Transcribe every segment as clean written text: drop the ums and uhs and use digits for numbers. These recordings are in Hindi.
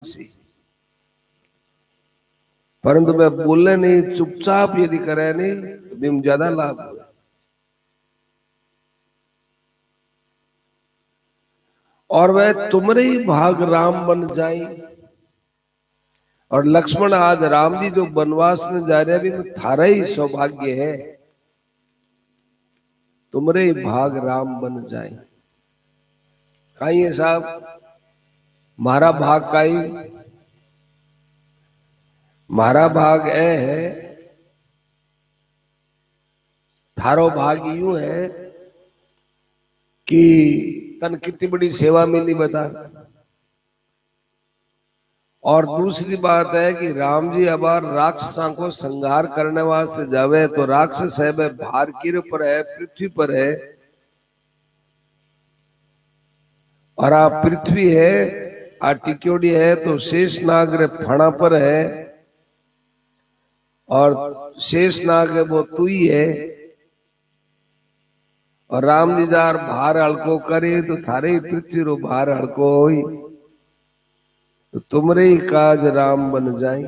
सी, परंतु मैं बोलने नहीं, चुपचाप यदि करे नहीं तो भी ज्यादा लाभ हुआ। और वह तुमरे ही भाग राम बन जाए। और लक्ष्मण आज राम जी जो वनवास में जा रहे भी थारा ही सौभाग्य है, तुमरे ही भाग राम बन जाए। कहीं है साहब, मारा भाग का ही, मारा भाग है, थारो भाग यूं है कि तन कितनी बड़ी सेवा मिली बता। और दूसरी बात है कि राम जी अब राक्षसों को संहार करने वास्ते जावे तो राक्षस है वह भार किर पर है, पृथ्वी पर है। और आप पृथ्वी है आ टिक्योड़ी है तो शेष नाग रे फणा पर है। और शेष नाग है वो तू ही है। और राम जी जार भार हल्को करे तो थारे ही पृथ्वी रो भार हल्को होई, तो तुमरे ही काज राम बन जाए।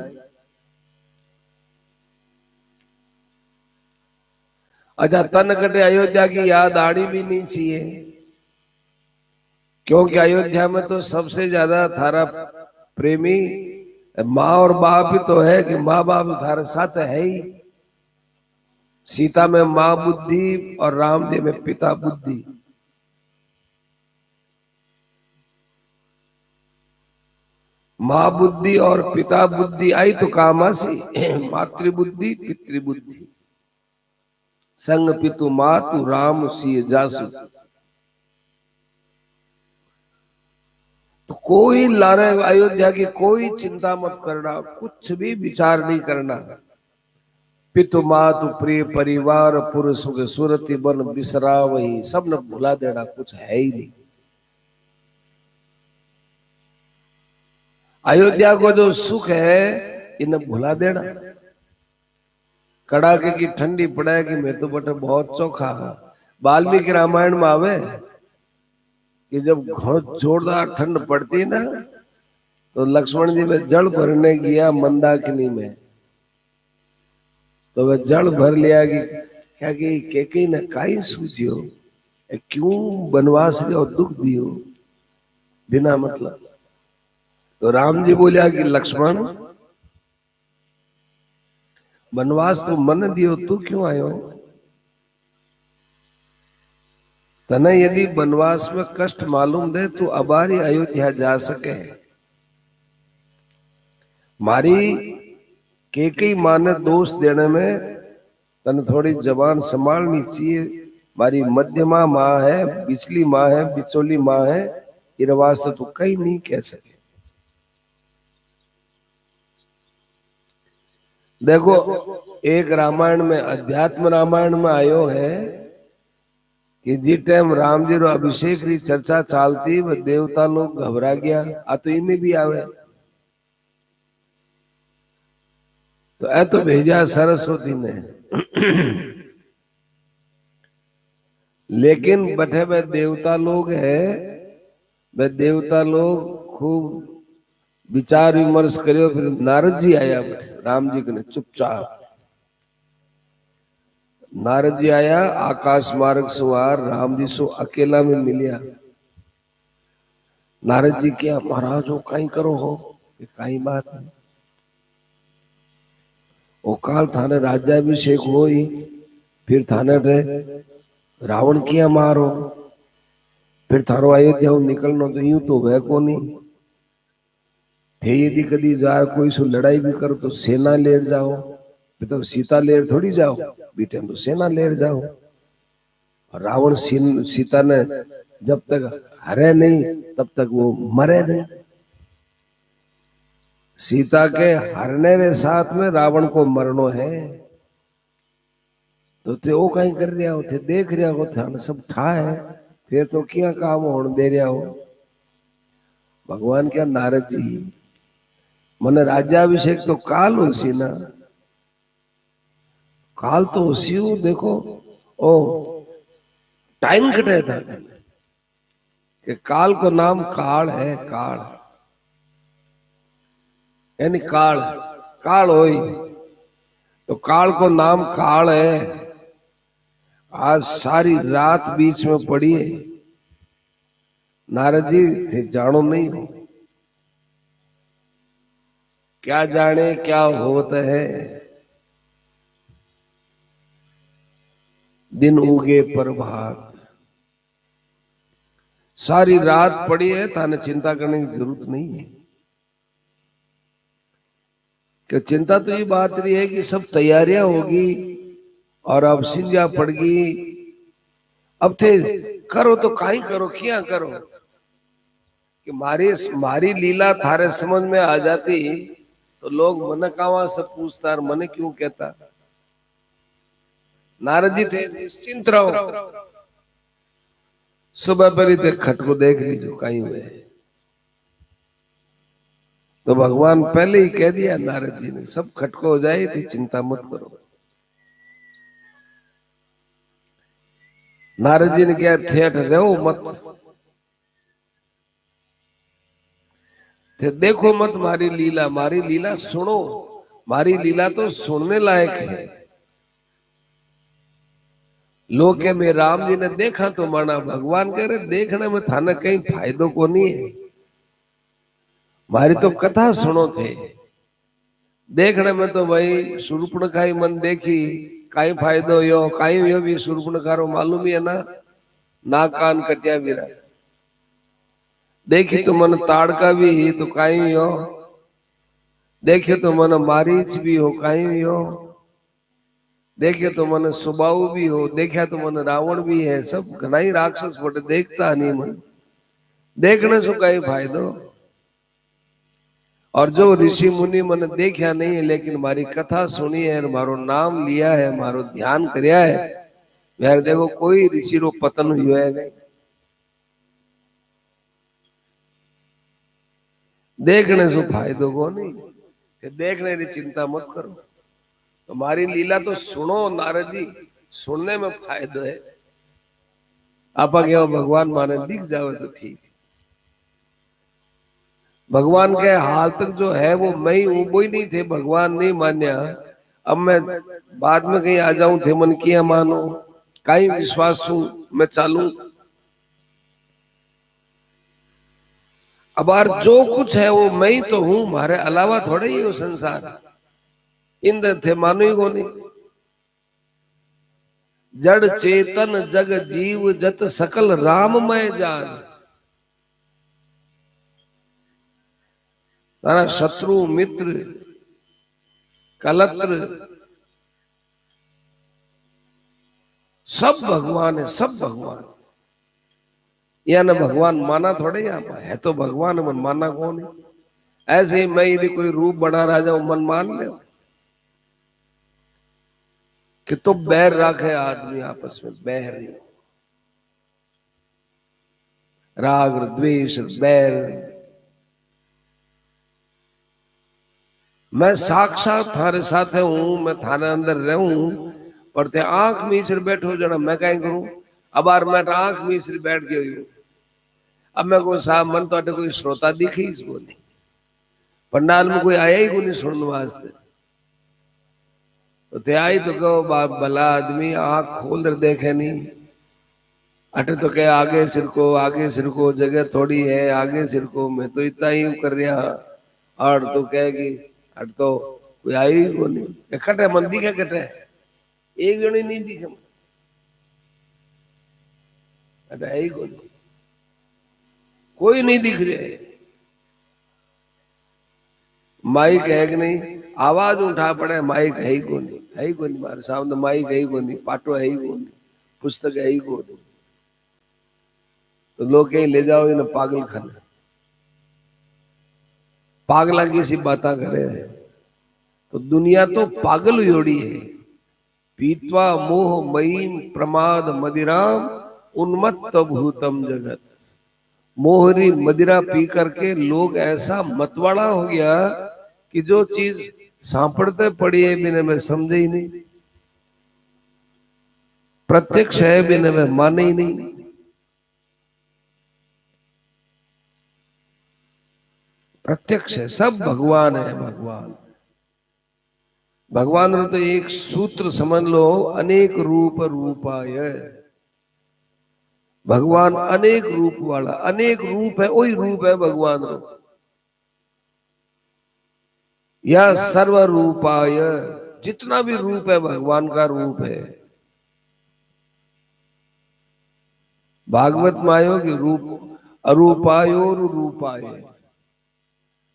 अच्छा, तन कटे अयोध्या की याद आड़ी भी नहीं चाहिए, क्योंकि अयोध्या में तो सबसे ज्यादा थारा प्रेमी माँ और बाप ही तो है, कि माँ बाप थारे साथ है ही। सीता में माँ बुद्धि और राम जी में पिता बुद्धि। माँ बुद्धि और पिता बुद्धि आई तो काम आसी, मातृबुद्धि पितृबुद्धि। संग पितु मातु राम सिय जासु। तो कोई लारे अयोध्या की कोई चिंता मत करना, कुछ भी विचार नहीं करना। पितु मातु प्रिय परिवार पुर सुख सुरति बन बिसरा वही, सब न भुला देना, कुछ है ही नहीं। अयोध्या को जो सुख है इन्हें भुला देना। कड़ाके की ठंडी पड़ेगी मैं तो बटे बहुत चौखा। वाल्मीकि रामायण में आवे कि जब बहुत जोरदार ठंड पड़ती ना तो लक्ष्मण जी में जल भरने गया मंदाकिनी में, तो वह जल भर लिया कि क्या कि केकई ने काई सूझियो, क्यों बनवास लियो दुख दियो बिना मतलब। तो राम जी बोलिया कि लक्ष्मण बनवास तो मन दियो, तू क्यों आयो। तने यदि बनवास में कष्ट मालूम दे तो अबारी अयोध्या जा सके। मारी केकई माने दोष देने में तने थोड़ी जबान संभालनी चाहिए। मारी मध्यमा माँ है, बिचली माँ है, बिचोली माँ है, ये वास्ते तो कहीं नहीं कह सके। देखो, एक रामायण में अध्यात्म रामायण में आयो है कि जिस टाइम राम जी रो अभिषेक री चर्चा चालती वह देवता लोग घबरा गया। आ तो इनमें भी आवे तो ऐ तो भेजा सरस्वती ने। लेकिन बठे वह देवता लोग है, वह देवता लोग खूब विचार विमर्श करियो। फिर नारद जी आया राम जी के चुपचाप। नारद जी आया आकाश मार्ग सुवार, राम जी सो अकेला में मिलिया। नारद जी क्या महाराज हो कहीं करो हो, कहीं बात नहीं। ओ काल थाने राज्याभिषेक हो ही, फिर थाने रे रावण किया मारो, फिर थारो अयोध्या निकलनो तो यूं तो वह को नहीं थे। यदि कदी जार कोई सो लड़ाई भी करो तो सेना लेर जाओ, तो सीता लेर थोड़ी जाओ, बेटे तो सेना लेर जाओ। और रावण सीता ने जब तक हरे नहीं तब तक वो मरे नहीं। सीता के हरने के साथ में रावण को मरनो है। तो ते वो कहीं कर रहा हो, थे देख रहा हो, थे सब ठा है, फिर तो क्या काम होने दे रहा हो। भगवान क्या नारद जी मन राज्याभिषेक तो काल उसी ना, काल तो उसी हो। देखो ओ टाइम कटे था कि काल को नाम काल है, काल। यानी काल काल होई, तो काल को नाम काल है। आज सारी रात बीच में पड़ी है। नारद जी थे जानो नहीं हो, क्या जाने क्या होता है। दिन उगे प्रभात, सारी रात पड़ी है, थाने चिंता करने की जरूरत नहीं है। कि चिंता तो ये बात रही है कि सब तैयारियां होगी और अब सिंजा पड़गी। अब थे करो तो काई करो, क्या करो कि मारी लीला थारे समझ में आ जाती तो लोग मन कावा से पूछता, मन क्यों कहता। नारद जी थे निश्चिंत रहो, सुबह पर ही खटको देख लीजिए कहीं हुए। तो भगवान पहले ही कह दिया नारद जी ने, सब खटको हो जाए थी, चिंता मत करो। नारद जी ने क्या ठेठ रहो मत, थे देखो मत मारी लीला सुनो। मारी लीला तो सुनने लायक है। लोग के में राम जी ने देखा तो माना, भगवान कह रहे देखने में थाने कहीं फायदो को नहीं है, मारी तो कथा सुनो थे। देखने में तो भाई शूर्पणखा ही मन देखी, काई फायदो यो काई यो भी शूर्पणखा रो मालूम ही है ना कान कटिया वीरा। देखी तो मन ताड़का भी तो काई हो, देखे तो मन मारीच भी हो काई हो, देखे तो मन सुबाऊ भी हो, देखा तो मन रावण भी है, सब घना ही राक्षस बटे देखता नहीं मन, देखने से कई फायदो। और जो ऋषि मुनि मन देखा नहीं है लेकिन मारी कथा सुनी है, मारो नाम लिया है, मारो ध्यान करया है, यार देखो कोई ऋषि रो पतन हुआ है नहीं। देखने से फायदो को नहीं, देखने की चिंता मत करो। तुम्हारी लीला तो सुनो नारद जी, सुनने में फायदा है। आप क्या भगवान माने दिख जाओ तो ठीक। भगवान के हाल तक जो है वो मैं ही हूं, वो ही नहीं थे, भगवान नहीं मान्या। अब मैं बाद में कहीं आ जाऊं थे मन किया मानो, कहीं विश्वास हूं मैं चालू। अब यार जो कुछ है वो मैं ही तो हूं, मारे अलावा थोड़े ही हो संसार। इंद्र थे मानो ही को नहीं। जड़ चेतन जग जीव जत सकल राममय जान, तारा शत्रु मित्र कलत्र सब भगवान है, सब भगवान। या न भगवान माना थोड़े यहाँ पर है, तो भगवान मन माना कौन है। ऐसे ही मैं यदि कोई रूप बना रहा जाऊं मन मान ले कि तो बैर रखे आदमी आपस में, बैर राग द्वेष बैर। मैं साक्षात थारे साथ हूं, मैं थाने अंदर रहूं, पर ते आंख मीच बैठो जना मैं कहीं करूं। अब यार मैं आंख मीच बैठ गई हूं, अब मैं को साहब मन तो कोई श्रोता दिखी इसको नहीं, पंडाल में कोई आया ही को नहीं सुनने वास्ते। तो ते आई तो कहो बाप भला आदमी आंख खोल कर देखे नहीं। अटे तो कहे आगे सिर को जगह थोड़ी है, आगे सिर को मैं तो इतना ही कर रहा। और तो कहेगी अट तो कोई आई ही को नहीं, कटे मन दिखे कटे एक जनी नहीं दिखे, अटे है ही को नहीं, कोई नहीं दिख रहे। माइक है कि नहीं, आवाज उठा पड़े, माइक है ही को नहीं, है ही को नहीं, मारे सामने माइक है ही को नहीं, पाटो है ही को नहीं, पुस्तक है ही को नहीं। तो लोग कहीं ले जाओ इन्हें पागल खाना, पागला की सी बातें करे। तो दुनिया तो पागल योड़ी है। पीत्वा मोह मयीम प्रमाद मदिराम उन्मत्त भूतम जगत। मोहरी मदिरा पी करके लोग ऐसा मतवाड़ा हो गया कि जो चीज सांपड़ते पड़ी है बिना में समझे ही नहीं, प्रत्यक्ष है बिना में माने ही नहीं। प्रत्यक्ष है, सब भगवान है। भगवान भगवान रो तो एक सूत्र समझ लो, अनेक रूप रूपाय। भगवान अनेक रूप वाला, अनेक रूप है, वही रूप है भगवान रो। या सर्व रूपाय, जितना भी रूप है भगवान का रूप है। भागवत में आयो कि रूप अरूपायोर रूपाय,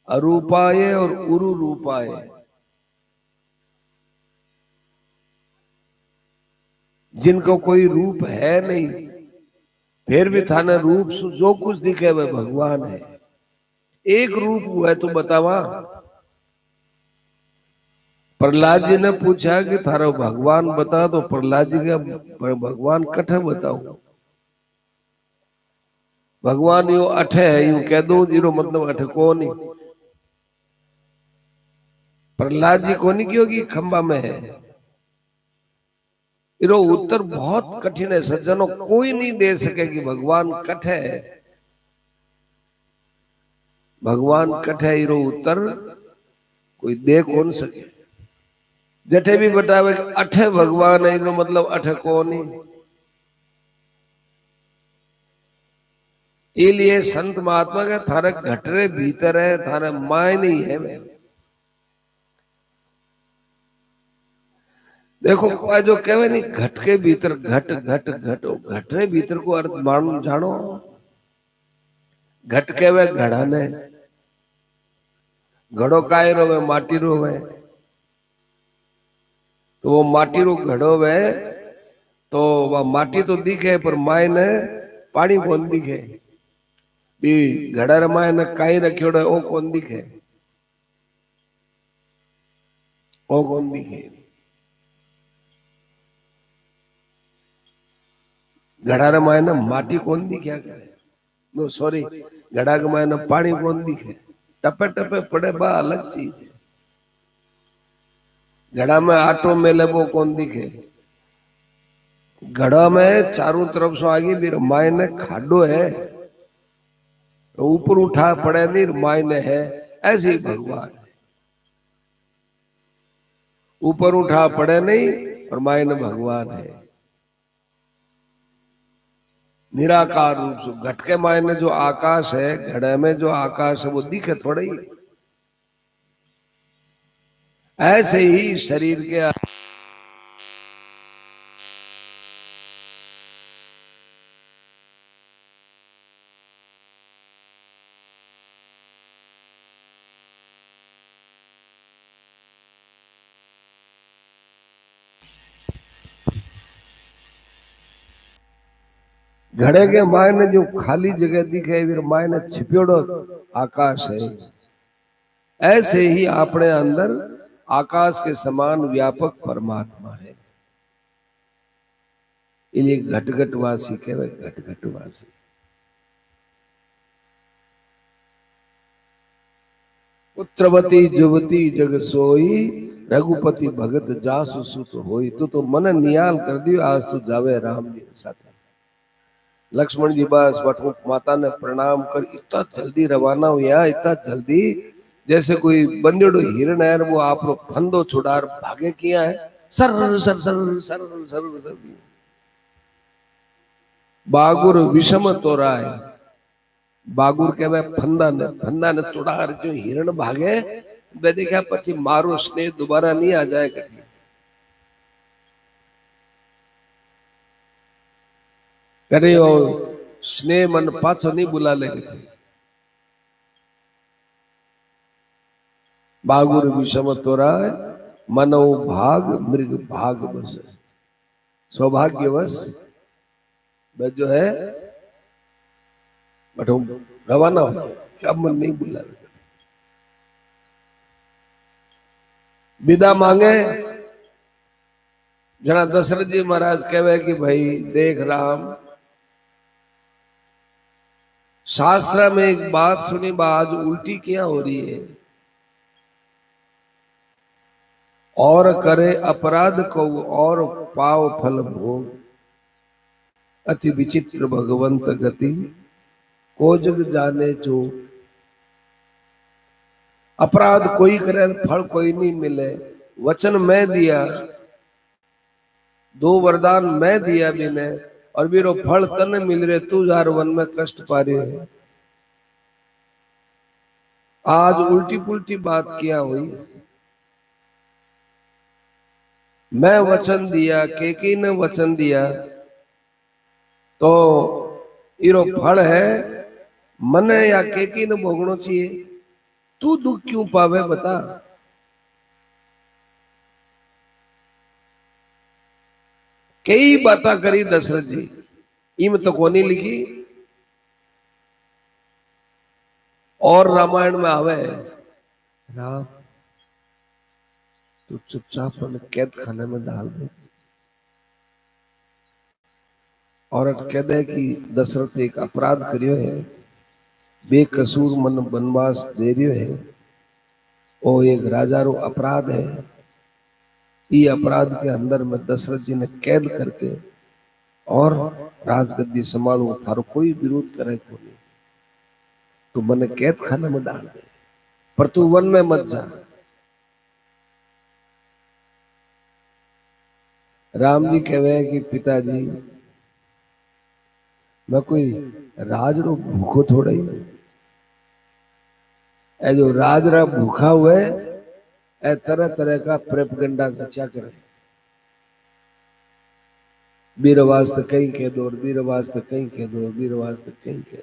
अरूपाय और उरु रूपाय। जिनको कोई रूप है नहीं, फिर भी थाने रूप जो कुछ दिखे वह भगवान है। एक रूप हुआ है तो बतावा। प्रहलाद जी ने पूछा कि थारा भगवान बता, तो प्रहलाद जी का भगवान कठे बताओ। भगवान यो अठे है, यूं कह दो जीरो मतलब अठे को नहीं। प्रहलाद जी को नहीं क्योंकि खंबा में है। इरो उत्तर बहुत कठिन है सज्जनों, कोई नहीं दे सके कि भगवान कठ है। भगवान कठ है, इरो उत्तर कोई दे कौन सके। जठे भी बतावे अठे भगवान है, इरो मतलब अठे को नहीं। इसलिए संत महात्मा का थारे घटरे भीतर है, थारे माय नहीं है। मैं देखो जो कहवे नहीं, घट के भीतर घट घट घट, घटरे भीतर को अर्थ मान जानो। घट कहवे घड़ा ने, घड़ो काय रोवे, माटी रोवे। तो वो माटी रो घड़ो वे, तो वह माटी तो दिखे पर माय ने पानी कौन दिखे। भी घड़ा रे माय ने काई रखियोड़ो ओ कौन दिखे, ओ कौन दिखे। घड़ा रे माय ने माटी कौन दिख्या करे, नो सॉरी, घड़ा के माय ने पानी कौन दिखे। टपे टपे पड़े बा अलग चीज है। घड़ा में आटो मेले वो कौन दिखे। घड़ा में चारों तरफ से आगे भी माय ने खाडो है, ऊपर उठा पड़े नहीं माय ने है। ऐसे ही भगवान ऊपर उठा पड़े नहीं और माय ने भगवान है। निराकार रूप से घट के माय ने जो आकाश है, घड़े में जो आकाश है वो दिखे थोड़ा ही। ऐसे ही शरीर के घड़े के मायने जो खाली जगह दिखे फिर मायने छिपियोड़ो आकाश है। ऐसे ही अपने अंदर आकाश के समान व्यापक परमात्मा है। इन्हें घट घटवासी कहवे, घट घटवासी। पुत्रवती जुवती जग सोई, रघुपति भगत जासु सुत होई। तो मन नियाल कर दियो, आज तो जावे राम जी साथ। लक्ष्मण जी बस वठो माता ने प्रणाम कर इतना जल्दी रवाना हुआ, इतना जल्दी जैसे कोई बंदेड़ो हिरण है वो आप फंदो छुड़ार भागे किया है। Sir sir sir sir sir sir बागुर विषम तोराय। बागुर कहवे फंदा ने तोड़ार जो हिरण भागे वे देखा पछी मारो स्नेह दोबारा नहीं आ जाए कभी। करे और स्नेह मन पाछो नहीं बुला ले। बागुर विषम तोराय, मनो भाग मृग भाग बस। सौभाग्यवश वह जो है बटो रवाना हो, क्या मन नहीं बुला। विदा मांगे जना दशरथ जी महाराज कहवे कि भाई देख राम, शास्त्र में एक बात सुनी आज उल्टी क्या हो रही है। और करे अपराध को और पाव फल भोग, अति विचित्र भगवंत गति को जग जाने जो। अपराध कोई करे फल कोई नहीं मिले, वचन मैं दिया, दो वरदान मैं दिया बिने, और बीरो फल तने मिल रहे, तू जार वन में कष्ट पा रहे है। आज उल्टी पुल्टी बात किया हुई। मैं वचन दिया, केकी ने वचन दिया, तो इरो फल है मने या केकी ने भोगनो चाहिए। तू दुख क्यों पावे बता। कई बात करी दशरथ जी, इम तो कोनी लिखी, और रामायण में आवे राम तू चुपचाप कैद खाने में डाल दे। औरत कह दे कि दशरथ एक अपराध करियो है, बेकसूर मन वनवास दे रियो है, ओ एक राजा रो अपराध है। ये अपराध के अंदर में दशरथ जी ने कैद करके और राजगद्दी संभालू, थारो कोई विरोध करे को नहीं, तो मने कैद खाने में डाल दे, पर तू वन में मत जा। राम जी कहवे कि पिताजी मैं कोई राज रो भूखो थोड़ा ही नहीं, ए जो राज रा भूखा हुए ए तरह तरह का प्रेपगंडा बचा करे। बीरवास तो कहीं कह दो, बीरवास तो कहीं कह दो, बीरवास तो कहीं कह दो,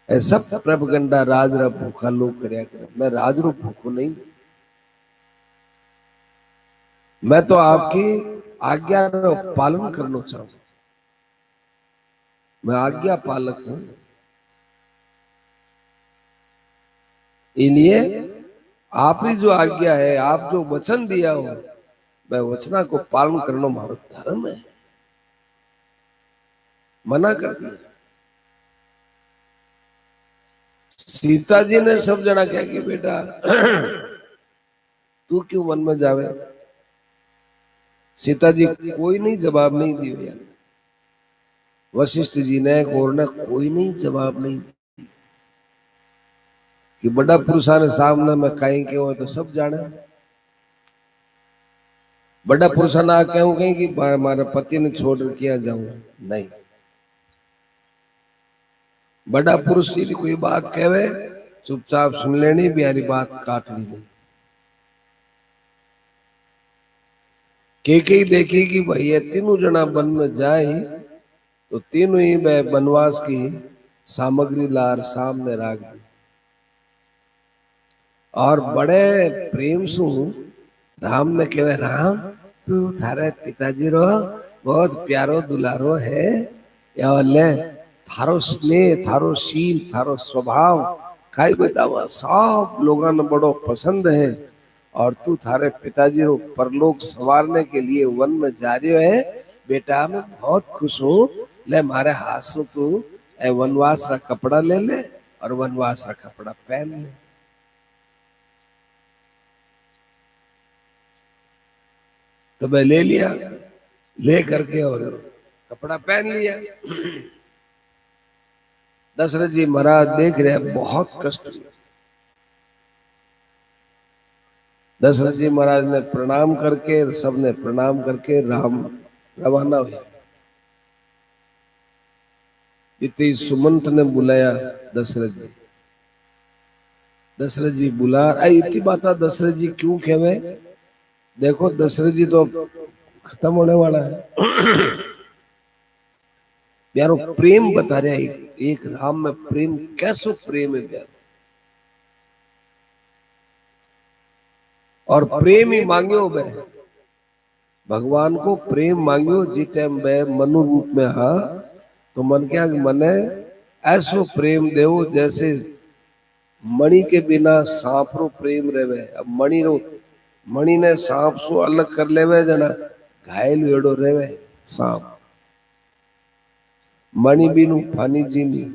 ए सब प्रेपगंडा राज रा भूखा लोग करया करे। मैं राज रो भूखो नहीं, मैं तो आपकी आज्ञा रो पालन करना चाहूं, मैं आज्ञा पालक हूं। इसलिए आपकी जो आज्ञा है, आप जो वचन दिया हो, मैं वचना को पालन करना मारो धर्म है। मना कर दिया। सीता जी ने सब जना कहा कि बेटा तू क्यों वन में जावे। सीता जी कोई नहीं जवाब नहीं दिया, वशिष्ठ जी ने और ने कोई नहीं जवाब नहीं कि बड़ा पुरुषा ने सामने में कहीं के हो तो सब जाने। बड़ा पुरुषा ना कहूं कहीं कि हमारे पति ने छोड़ किया जाऊं, नहीं। बड़ा पुरुष यदि कोई बात कहे चुपचाप सुन लेनी, बिहारी बात काट ली नहीं। के देखी कि भैया तीनों जना वन में जाए तो तीनों ही वनवास की सामग्री लार सामने रख दी, और बड़े प्रेम सु राम ने कहे राम तू थारे पिताजी रो बहुत प्यारो दुलारो है, या ले थारो स्नेह थारो शील थारो स्वभाव काई बतावा सब लोगों ने बड़ो पसंद है, और तू थारे पिताजी रो परलोक संवारने के लिए वन में जा रहे है। बेटा मैं बहुत खुश हूँ, ले मारे हाथ से तू वनवास का कपड़ा ले ले और वनवास का कपड़ा पहन ले। तो मैं ले लिया, ले करके और कपड़ा पहन लिया। दशरथ जी महाराज देख रहे बहुत कष्ट। दशरथ जी महाराज ने प्रणाम करके, सबने प्रणाम करके राम रवाना हुए। इतनी सुमंत ने बुलाया दशरथ जी। दशरथ जी बुला इतनी बात दशरथ जी क्यों कहवे, देखो दशरथ जी तो खत्म होने वाला है। प्यारो प्रेम बता रहे एक राम में प्रेम कैसो प्रेम है प्यारो, और प्रेम ही मांगियो बे भगवान को, प्रेम मांगियो जिस टाइम बे मनु रूप में हा, तो मन क्या मने ऐसो प्रेम देवो जैसे मणि के बिना सांप रो प्रेम रेवे। अब मणि ने सांप सो अलग कर लेवे जना घायल वेड़ो रेवे सांप, मणि बिनु फानी जीनी।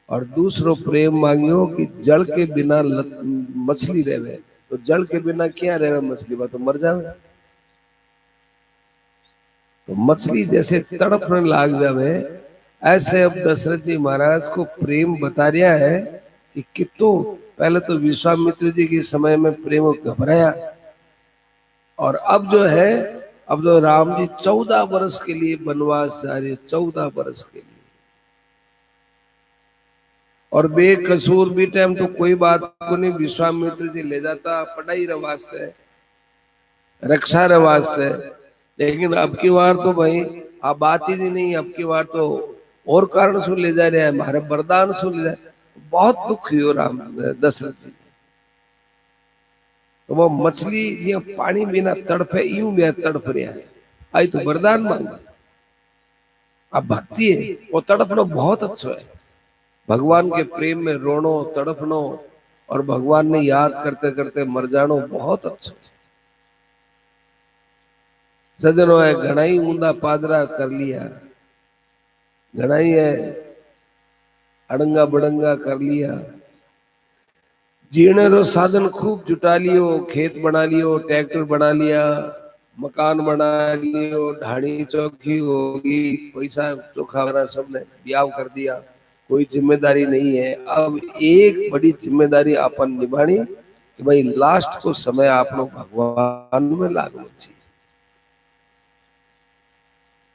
और दूसरो प्रेम मांगियो कि जल के बिना मछली रेवे, तो जल के बिना क्या रेवे मछली, बा तो मर जावे। तो मछली जैसे तड़पने लाग जावे, ऐसे अब दशरथ जी महाराज को प्रेम बता रहा है कि कितो पहले तो विश्वामित्र जी के समय में प्रेम घबराया, और अब जो है, अब तो राम जी 14 वर्ष के लिए वनवास जा रहे, 14 वर्ष के लिए, और बेकसूर भी टाइम तो कोई बात को नहीं, विश्वामित्र जी ले जाता पढ़ाई रे वास्ते, रक्षा रे वास्ते। लेकिन अब की बार तो भाई आप बात ही नहीं, अब की बार तो और कारण सु ले जा रहे हैं, हमारे वरदान सु ले जा, बहुत दुख हुई राम दशरथ जी। तो वो मछली ये पानी बिना तड़फे, यूं भी तड़फ रहा है, आई तो वरदान मांगे। अब भक्ति है, वो तड़पना बहुत अच्छा है, भगवान के प्रेम में रोनो तड़पनो और भगवान ने याद करते करते मर जानो बहुत अच्छा। सजनो है घना ही ऊंधा पादरा कर लिया, घना ही है अड़ंगा बड़ंगा कर लिया, जीने रो साधन खूब जुटा लियो, खेत बना लियो, ट्रैक्टर बना लिया, मकान बना लियो, ढाणी चौकी होगी, पैसा चोखा बना, सबने ब्याह कर दिया, कोई जिम्मेदारी नहीं है। अब एक बड़ी जिम्मेदारी अपन निभानी कि भाई लास्ट को समय आपनो भगवान में लागू चाहिए।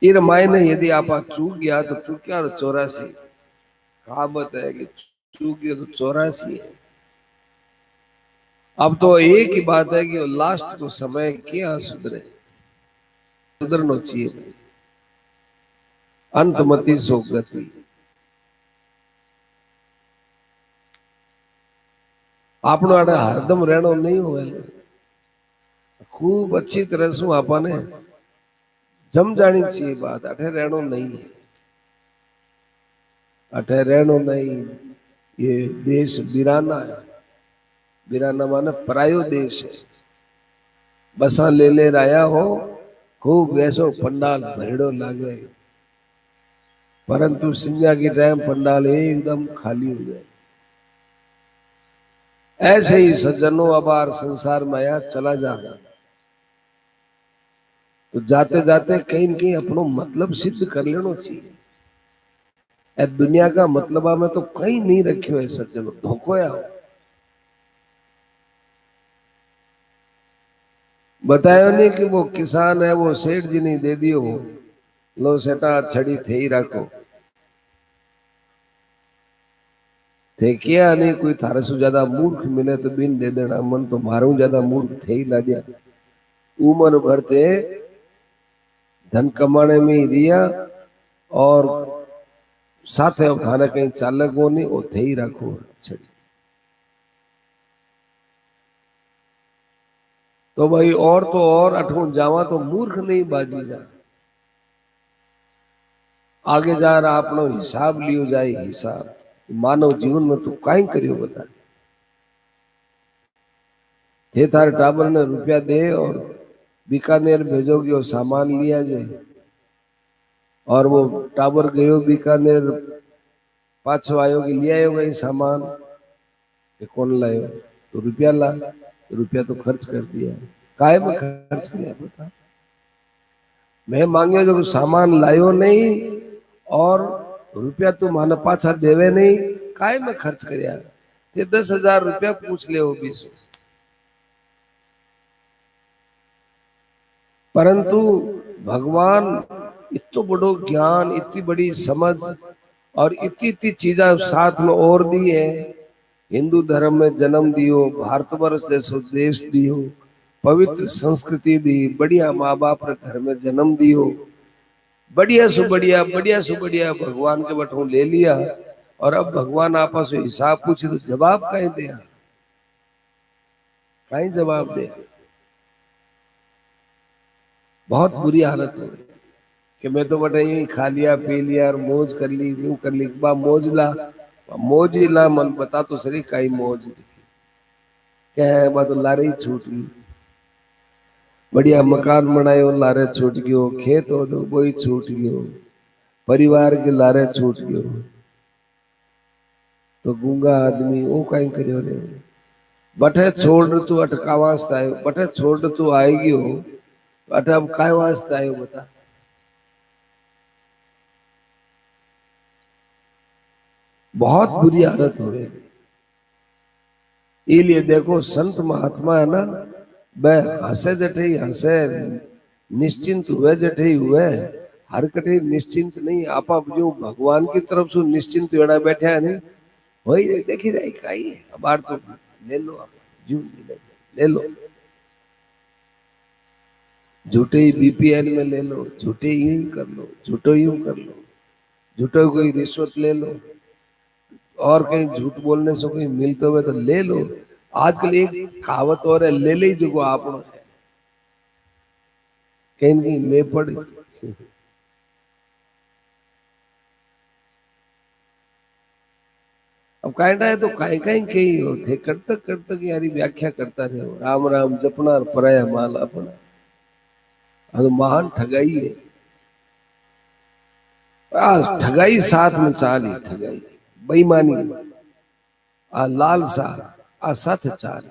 ये मायने यदि आप चूक गया तो चूक्या 84, कहावत है कि चूक गया तो 84 है। अब तो एक ही बात है कि लास्ट को समय क्या सुधरे, सुधरना चाहिए भाई, अंतमति सो गति। आपनो आड़े हरदम रहनो नहीं हुए, खूब अच्छी तरह से आपने जम जानी चाहिए बात, अठे रहनो नहीं है, अठे रहनो नहीं। ये देश वीराना है, वीराना माने परायो देश है। बसा ले राया हो, खूब ऐसो पंडाल भरेड़ो लागे, परंतु सिंजा की टाइम पंडाल एकदम खाली हो गए। ऐसे ही सज्जनों अबार संसार माया चला जाना, तो जाते जाते कहीं न कहीं अपनो मतलब सिद्ध कर लेना चाहिए। ए दुनिया का मतलबा में तो कहीं नहीं रखियो है सज्जनों, धोखोया हो। बतायो नहीं कि वो किसान है, वो सेठ जी ने दे दियो, लो सेटा छड़ी थे ही रखो, थे किया नहीं, कोई थारे से ज्यादा मूर्ख मिले तो बिन दे देना, मन तो मारू ज्यादा मूर्ख थे ही ला दिया। उम्र भर थे धन कमाने में ही दिया, और साथ है थाने कहीं चालक वो नहीं, वो थे ही रखो छड़ी। तो भाई और तो और अठून जावा तो मूर्ख नहीं बाजी जा, आगे जा रहा अपनो हिसाब लियो जाए, हिसाब मानव जीवन में तू कहीं करियो बता। थे थारे टाबर ने रुपया दे और बीकानेर भेजोगे और सामान लिया जाए, और वो टाबर गयो बीकानेर, पाछो आयो कि ले आयो गई सामान, कि कौन लायो, तो रुपया ला, तो रुपया तो खर्च कर दिया, काय में खर्च किया बता। मैं मांगे जो सामान लायो नहीं और रुपया तू माने पाछा देवे नहीं, काय में खर्च कर, 10,000 रुपया पूछ ले वो 20। परंतु भगवान इतो बड़ो ज्ञान, इतनी बड़ी समझ और इतनी इतनी चीजा साथ में और दी है। हिंदू धर्म में जन्म दियो, भारतवर्ष जैसो देश दियो, पवित्र संस्कृति दी, बढ़िया माँ बाप रे घर में जन्म दियो, बढ़िया सु बढ़िया, बढ़िया सु बढ़िया भगवान के बटों ले लिया, और अब भगवान आपस में हिसाब पूछे तो जवाब कहीं दे, कहीं जवाब दे। बहुत बुरी हालत हो गई कि मैं तो बटा यूं खा लिया पी लिया और मौज कर ली, यूं कर ली, बा मौज ला, मौज ही ला, मन बता तो सही काई मौज क्या है, बा तो लारे ही छूट गई, बढ़िया मकान बनायो लारे छूट गयो, खेत हो तो वही छूट गयो, परिवार के लारे छूट गयो, तो गूंगा आदमी वो कहीं करियो रे, बटे छोड़ तू अटका वास्ता आयो, बटे छोड़ तू आएगी हो, अटे अब काय वास्ता आयो बता। बहुत बुरी हालत हो गई। इसलिए देखो संत महात्मा है ना, वह हंसे जठे ही हंसे, निश्चिंत हुए जठे ही हुए, हर कटे निश्चिंत नहीं। आप जो भगवान की तरफ से निश्चिंत वेड़ा बैठे है नहीं, वही देखी जाए काई बार तो ले लो आप, जू ले लो, झूठे ही बीपीएल में ले लो, झूठे यूं कर लो, झूठो यूं कर लो, झूठो कोई रिश्वत ले लो, और कहीं झूठ बोलने से कोई मिलते हुए तो ले लो। आजकल एक कहावत और है, ले ले जो आप कहीं कहीं ले पड़ी। अब कायदा है तो कहीं कहीं कहीं होते करतक करतक यारी व्याख्या करता रहे, राम राम जपना और पराया माल अपना, अब महान ठगाई है। ठगाई साथ में चाली, ठगाई बेईमानी आ लालसा आ साथ चाली,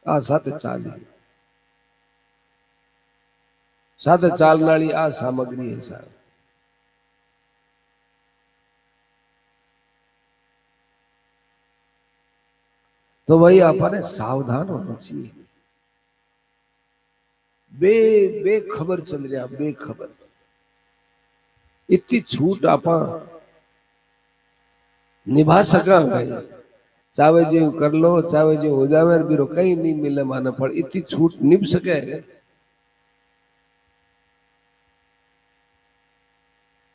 आ साथ चाली, साथ चालनाली आ सामग्री है साहब। तो वही अपने सावधान होना चाहिए। बेखबर चल रहा, बेखबर इतनी छूट आप निभा सका भाई, चाहे जो कर लो चाहे जो हो जावे, बीरो कहीं नहीं मिले माने फल, इतनी छूट निभ सके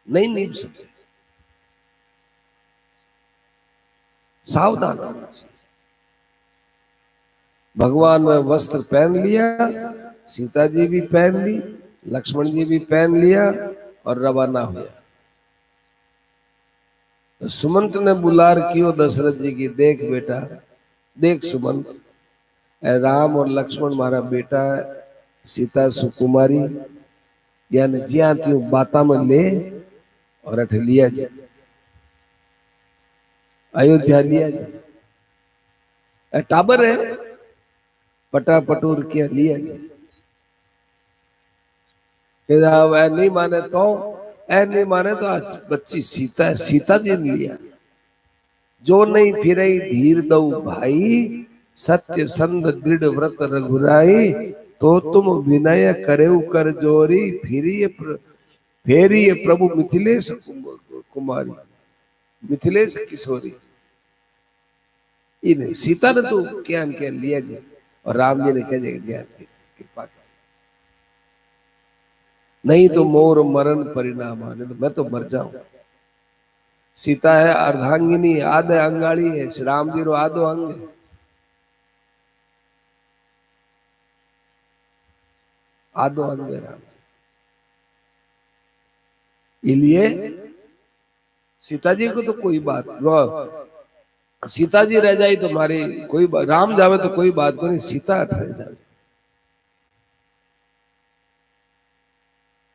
नहीं निभ सके। सावधान होना चाहिए। भगवान ने वस्त्र पहन लिया, सीता जी भी पहन ली, लक्ष्मण जी भी पहन लिया और रवाना हुआ। तो सुमंत ने बुलार कियो दशरथ जी की, देख बेटा देख सुमंत, राम और लक्ष्मण मारा बेटा, सीता सुकुमारी, यानी ज्या त्यों बाता में ले और अठ लिया जी, अयोध्या लिया जी। टाबर है पटापटूर किया लिया जी। नहीं माने तो नहीं माने तो आज बच्ची सीता है, सीता जी ने लिया। जो नहीं फिरे धीर दऊ भाई, सत्य संध दृढ़ व्रत रघुराई, तो तुम विनय करेउ कर जोरी, फेरी प्रभु मिथिलेश कुमारी, मिथिलेश किशोरी। इन सीता ने तो क्या लिया जी, और राम जी ने कह दिया कृपा, नहीं तो मोर मरण परिणाम आने, तो मैं तो मर जाऊं। सीता है अर्धांगिनी, आधे अंगाड़ी है, राम जी रो आधो अंग है। आधो अंग है राम, इसलिए सीता जी को तो कोई बात, सीता जी रह जाए तो हमारी कोई बात, राम जावे तो कोई बात नहीं, सीता रह जाए।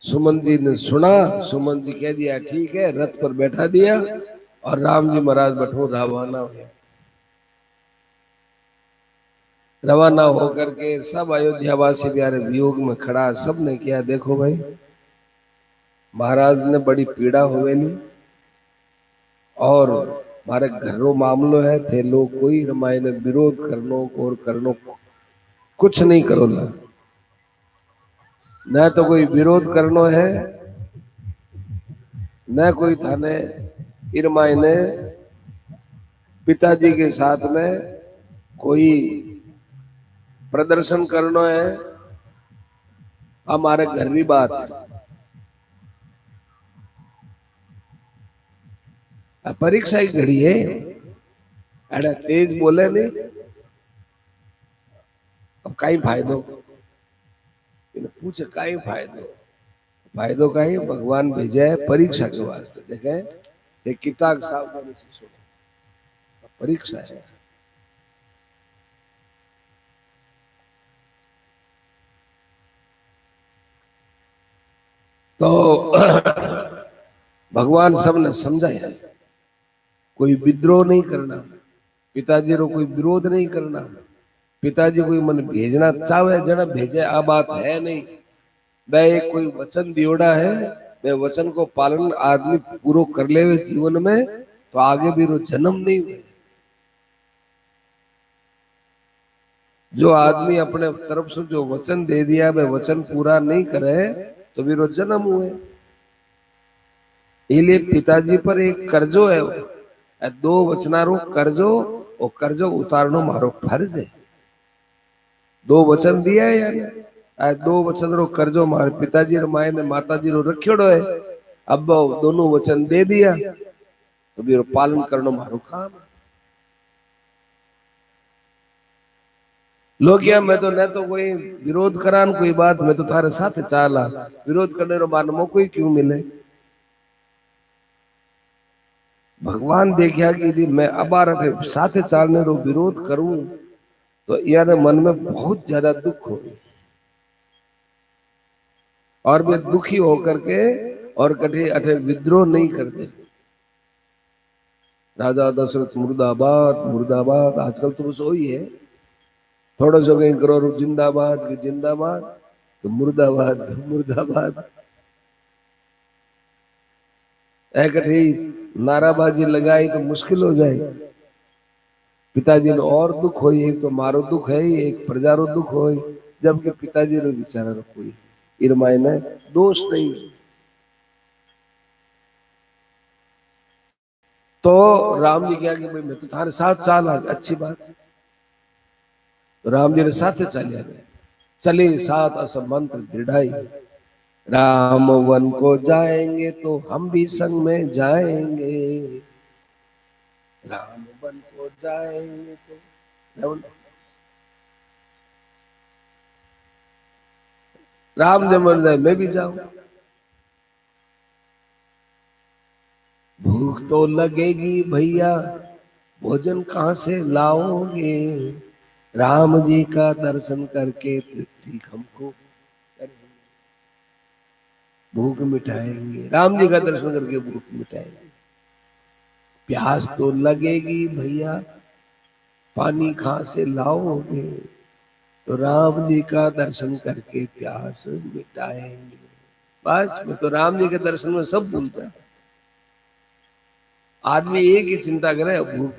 सुमन जी ने सुना, सुमन जी कह दिया ठीक है, रथ पर बैठा दिया और राम जी महाराज बैठो रवाना हुए। रवाना होकर के सब अयोध्यावासी प्यारे वियोग में खड़ा, सब ने किया देखो भाई महाराज ने बड़ी पीड़ा हुएली, और मारे घरों मामलो है थे लोग कोई रमाई ने विरोध करनो और करनो कुछ नहीं करो ला, न तो कोई विरोध करनो है, न कोई थाने इरमाई ने पिताजी के साथ में कोई प्रदर्शन करना है। हमारे घर की बात है, परीक्षा की घड़ी है, अरे तेज बोले नहीं, अब कई फायदो पूछे, कई फायदो, फायदो का ही भगवान भेजा है परीक्षा के वास्ते। देखे एक किताब सावधानी से सुनो, परीक्षा है। तो भगवान सबने समझाया, कोई विद्रोह नहीं करना, पिताजी रो कोई विरोध नहीं करना, पिताजी कोई मन भेजना चाहे जना भेजे, आ बात है नहीं। वह कोई वचन दियोड़ा है, वह वचन को पालन आदमी पूरा कर ले जीवन में, तो आगे भी रो जन्म नहीं हुए। जो आदमी अपने तरफ से जो वचन दे दिया वह वचन पूरा नहीं करे तो विरोध जन्म हुए। इसलिए पिताजी पर एक कर्जो है, दो वचनारो कर्जो और कर्जो उतारनो मारो फर्ज है। दो वचन दिया है यानी आ दो वचन रो कर्जो मारे पिताजी और माए ने माताजी रो रखियोड़ो है। अब दोनों वचन दे दिया तो भी पालन करनो मारो काम है। लोग क्या मैं तो न तो कोई विरोध करान कोई बात मैं तो थारे साथ चाला विरोध करने रो मान मौको ही क्यों मिले। भगवान देखा कि यदि मैं अबार साथ चालने रो विरोध करूं तो यार मन में बहुत ज्यादा दुख हो और वे दुखी होकर के और कठे अठे विद्रोह नहीं करते। राजा दशरथ मुर्दाबाद मुर्दाबाद आजकल तो बस वही है। थोड़ा सो कहीं करो जिंदाबाद जिंदाबाद तो मुर्दाबाद मुर्दाबाद इकट्ठी नाराबाजी लगाई तो मुश्किल हो जाए। पिताजी ने और दुख हो एक तो मारो दुख है एक प्रजारो दुख हो जबकि पिताजी ने बेचारा कोई इरमाई में दोष नहीं। तो राम जी क्या कि भाई मैं तो थारे साथ चाल आज अच्छी बात। तो राम जी ने साथ चलिया गए चले साथ असम मंत्र दृढ़ाई राम वन को जाएंगे तो हम भी संग में जाएंगे। राम वन को जाएंगे तो राम जब मर जाए मैं भी जाऊं। भूख तो लगेगी भैया भोजन कहां से लाओगे राम जी का दर्शन करके तृप्ति हमको भूख मिटाएंगे। राम जी का दर्शन करके भूख मिटाएंगे। प्यास तो लगेगी भैया पानी कहां से लाओगे तो राम जी का दर्शन करके प्यास मिटाएंगे। बस मैं तो राम जी के दर्शन में सब भूलता है। आदमी एक ही चिंता करे भूख।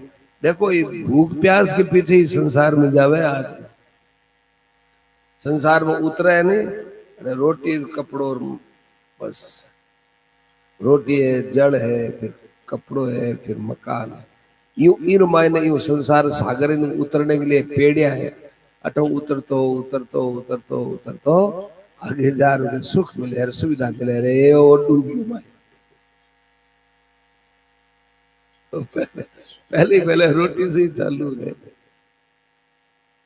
देखो ये भूख प्यास के पीछे ही संसार में जावे आदमी। संसार में उतरा है नहीं रोटी कपड़ों और बस रोटी है जड़ है फिर कपड़ों है फिर मकान है यूं इन मायने यूं संसार सागर में उतरने के लिए पेड़िया है अटो उतरतो उतरतो उतरतो उतरतो आगे जा रहे सुख मिले हर सुविधा मिले रे और डूबी माए। तो पहले रोटी से ही चालू है।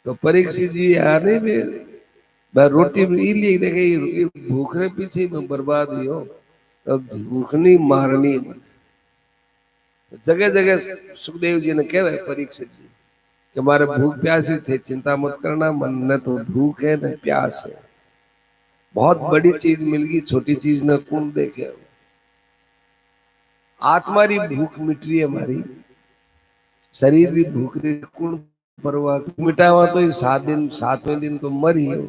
तो परीक्षित जी आने में रोटी में इसलिए देखे भूखने पीछे में बर्बाद हुई हो तो भूखनी मारनी जगह जगह सुखदेव जी ने कहा परीक्षित जी कि हमारे भूख प्यास ही थे चिंता मत करना मन न तो भूख है न प्यास है। बहुत बड़ी चीज मिल गई छोटी चीज न कौन देखे। आत्मा री भूख मिट रही है हमारी शरीर भी भूख रही कौन परवाह मिटावा तो 7वें दिन तो मर ही हो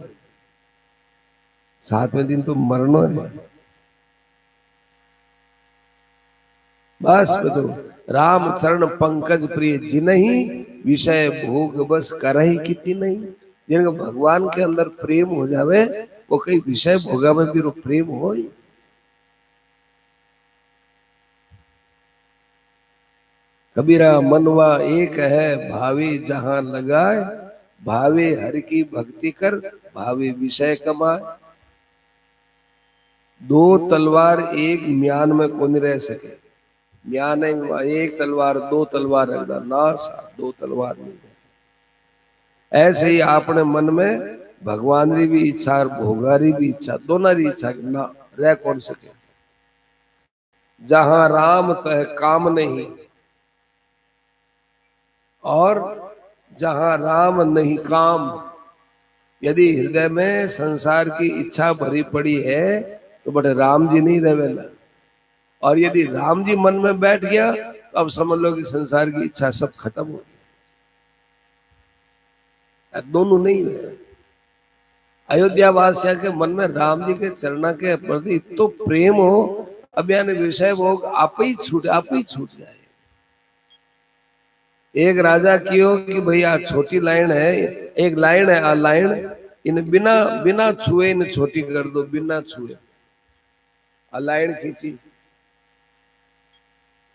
7वें दिन तो मरना है। बस तो राम चरण पंकज प्रिय जिनहि विषय भोग बस करहि किति नहीं। जिनका भगवान के अंदर प्रेम हो जावे वो कई विषय भोगा में भी प्रेम हो। कबीरा मनवा एक है भावे जहां लगाए भावे हरि की भक्ति कर भावे विषय कमाए। दो तलवार एक म्यान में कौन रह सके। म्यान एक तलवार दो तलवार रखना नाश दो तलवार नहीं। ऐसे ही आपने मन में भगवान री भी इच्छा और भोगारी भी इच्छा दोनों री इच्छा ना रह कौन सके। जहां राम तह काम नहीं और जहां राम नहीं काम। यदि हृदय में संसार की इच्छा भरी पड़ी है तो बड़े राम जी नहीं रहेला और यदि राम जी मन में बैठ गया तो अब समझ लो कि संसार की इच्छा सब खत्म हो गई। दोनों नहीं है। अयोध्या वासिया के मन में राम जी के चरणा के प्रति तो प्रेम हो अब यानी विषय भोग आप ही छूट जाए। एक राजा कियो कि भाई आ छोटी लाइन है, एक लाइन है, आ लाइन इन बिना बिना छुए इन छोटी कर दो, बिना छुए। आ लाइन खींची,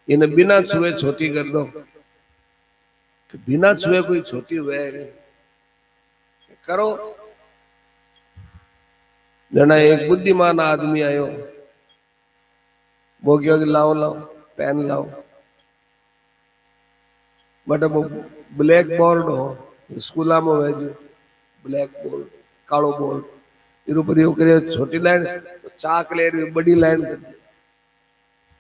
इन बिना छुए छोटी कर दो। तो बिना छुए कोई छोटी हुए करो। जना एक बुद्धिमान आदमी आयो, वो क्यों लाओ लाओ पेन लाओ, बट वो ब्लैक बोर्ड हो स्कूल में वेजू, ब्लैक बोर्ड कालो बोर्ड इन ऊपर यो करे छोटी लाइन, तो चाक ले रही बड़ी लाइन कर दी।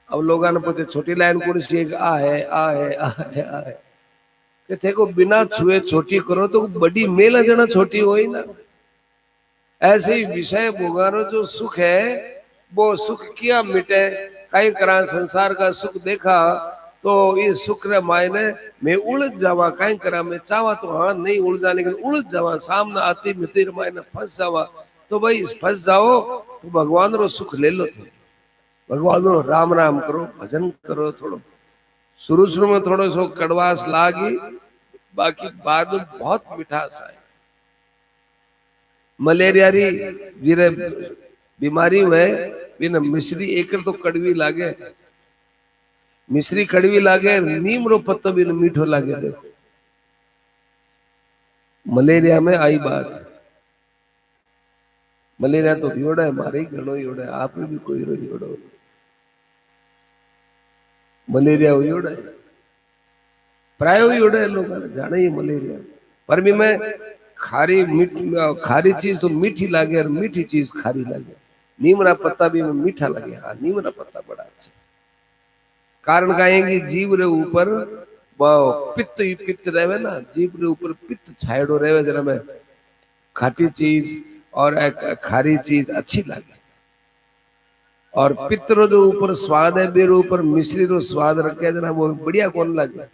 अब लोगों ने पूछे छोटी लाइन कौन सी है, आ है आ है आ है आ है, कि थे को बिना छुए छोटी करो तो बड़ी मेल जना छोटी हो ही ना। ऐसे ही विषय भोगारो जो सुख है वो सुख किया मिटे, कई करा संसार का सुख देखा तो इस सुख रे मायने मैं उलझ जावा, कई करा मैं चावा तो हाँ नहीं उलझा लेकिन उलझ जावा, सामने आती मितिर मायने फंस जावा। तो भाई फंस जाओ तो भगवान रो सुख ले लो, भगवान रो राम राम करो, भजन करो। थोड़ो शुरू शुरू में थोड़ो सो कड़वास लागी, बाकी बाद में बहुत मिठास आई। मलेरिया री जीरे बीमारी हुए बिन मिश्री एक तो कड़वी लागे, मिश्री कड़वी लागे, नीम रो पत्तो बिन मीठो लागे। देखो मलेरिया में आई बात, मलेरिया तो योड़ा है, मारे घणो योड़ा है, आप भी कोई रो योड़ो, मलेरिया योड़ा है, प्राय योड़ा है, लोग जाने ही मलेरिया। पर भी मैं खारी खारी चीज तो मीठी लागे और मीठी चीज खारी लागे। नीमरा पत्ता भी मीठा लगे, हाँ नीमरा पत्ता बड़ा अच्छा। कारण कहेंगे जीव रे ऊपर पित्त ही पित्त रहे ना, जीव रे ऊपर पित्त छायड़ो रहे, जरा में खाटी चीज और खारी चीज अच्छी लगे। और पित्त रो जो ऊपर स्वाद है, बेरो ऊपर मिश्री रो स्वाद रखे जना वो बढ़िया कौन लगे।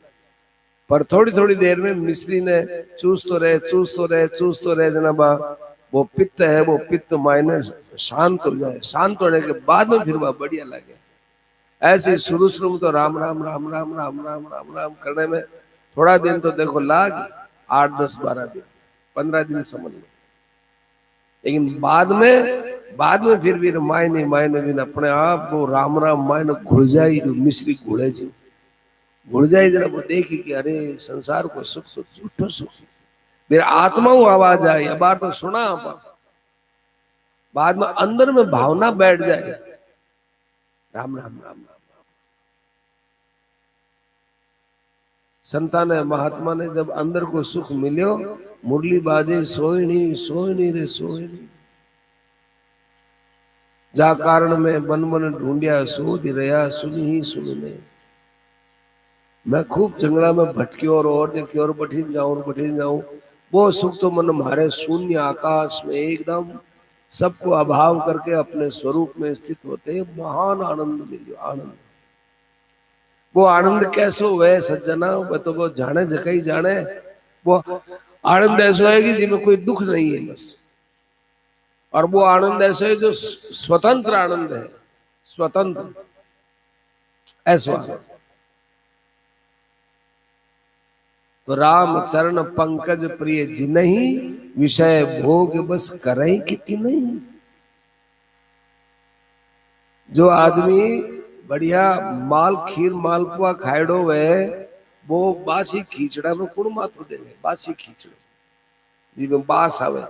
पर थोड़ी थोड़ी देर में मिश्री ने चूस तो रहे चूस तो रहे चूस तो रहे जनाबा, वो पित्त है वो पित्त मायने शांत हो जाए, शांत होने के बाद में फिर वह बढ़िया लगे। ऐसे शुरू शुरू में तो राम राम राम राम राम राम राम राम करने में थोड़ा दिन तो देखो लाग, 8 10 12 दिन 15 दिन समझ लो, लेकिन बाद में फिर भी मायने मायने भी अपने आप वो राम राम मायने घुल जाए, मिश्री घुले जी घुल जाए जरा वो देखी कि अरे संसार को सुख तो झूठो सुख, मेरा आत्मा आवाज आई, अब बार तो सुना, बाद में अंदर में भावना बैठ जाए राम राम राम राम। संतान महात्मा ने जब अंदर को सुख मिलो, मुरली बाजे सोयनी सोयनी रे सोयनी, जा कारण में बन बन ढूंढिया सोध रहा सुनी ही सुनने। मैं खूब जंगला में भटकी और देखी और बठीन जाऊं, वो सुख तो मन मारे शून्य आकाश में एकदम सबको अभाव करके अपने स्वरूप में स्थित होते महान आनंद मिलो। आनंद वो आनंद कैसो हुए सज्जना, वो तो वो जाने जकई जाने। वो आनंद ऐसा है कि जिसमें कोई दुख नहीं है बस, और वो आनंद ऐसा है जो स्वतंत्र आनंद है, स्वतंत्र ऐसा। तो राम चरण पंकज प्रिय जिनहि, विषय भोग बस करई किति नहीं। जो आदमी बढ़िया माल खीर मालपुआ खायड़ो वे, वो बासी खींचड़ा में कुण माथो देवे, बासी खींचड़ो जिसमें बास आवे।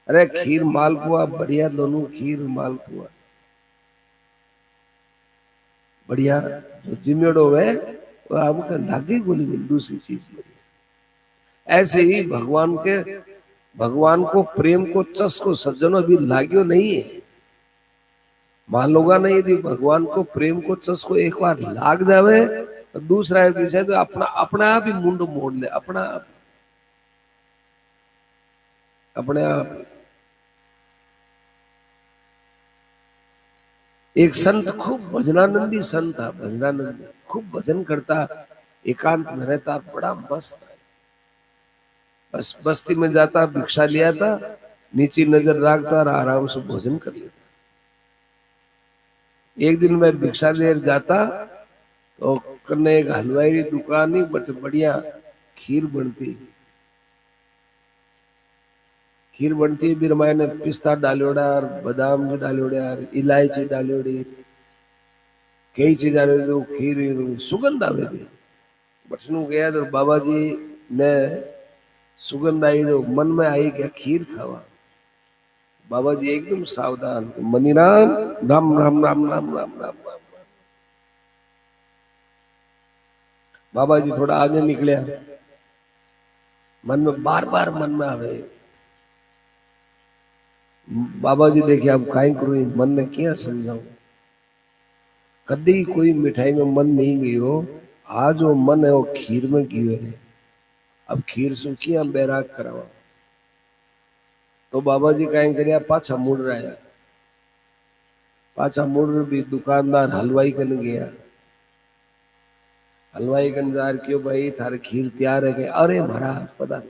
अरे खीर मालपुआ बढ़िया, दोनों खीर मालपुआ बढ़िया, जो जिमेड़ो वे आपका लागे गोली में दूसरी चीज बढ़िया। ऐसे ही भगवान को प्रेम को चस्को सज्जनों भी लाग्यो नहीं है। मान लोगा नहीं, यदि भगवान को प्रेम को चस्को एक बार लाग जावे तो दूसरा विषय तो अपना आप ही मुंड मोड़ ले, अपना अपने आप। एक संत खूब भजनानंदी संत था, भजनानंदी खूब भजन करता, एकांत में रहता, बड़ा मस्त है। बस बस्ती में जाता, भिक्षा लिया था, नीचे नजर रखता और आराम से भोजन कर लेता। एक दिन मैं भिक्षा लेकर जाता तो कने एक हलवाई की दुकान ही बट बढ़िया खीर बनती। खीर बनती भी मैंने पिस्ता डालोड़ा और बादाम भी डालोड़ा और इलायची डालोड़ी कई चीज डालोड़ी तो खीर सुगंध आवे थी। बटनू गया तो बाबा जी ने सुगंध आई तो मन में आई क्या खीर खावा। बाबा जी एकदम सावधान, मनीराम राम राम राम राम राम राम राम। बाबा जी थोड़ा आगे निकले, मन में बार बार मन में आवे बाबा जी देखे अब काई करूं मन ने क्या समझाऊं। कदी कोई मिठाई में मन नहीं गयो, आज वो मन है वो खीर में गयो है। अब खीर सुखिया बैराग करावा तो बाबा जी कहीं कर पाछा मुड़ रहा है। पाछा मुड़ भी दुकानदार हलवाई कन गया। हलवाई कन जार क्यों भाई थारे खीर तैयार है। अरे महाराज पता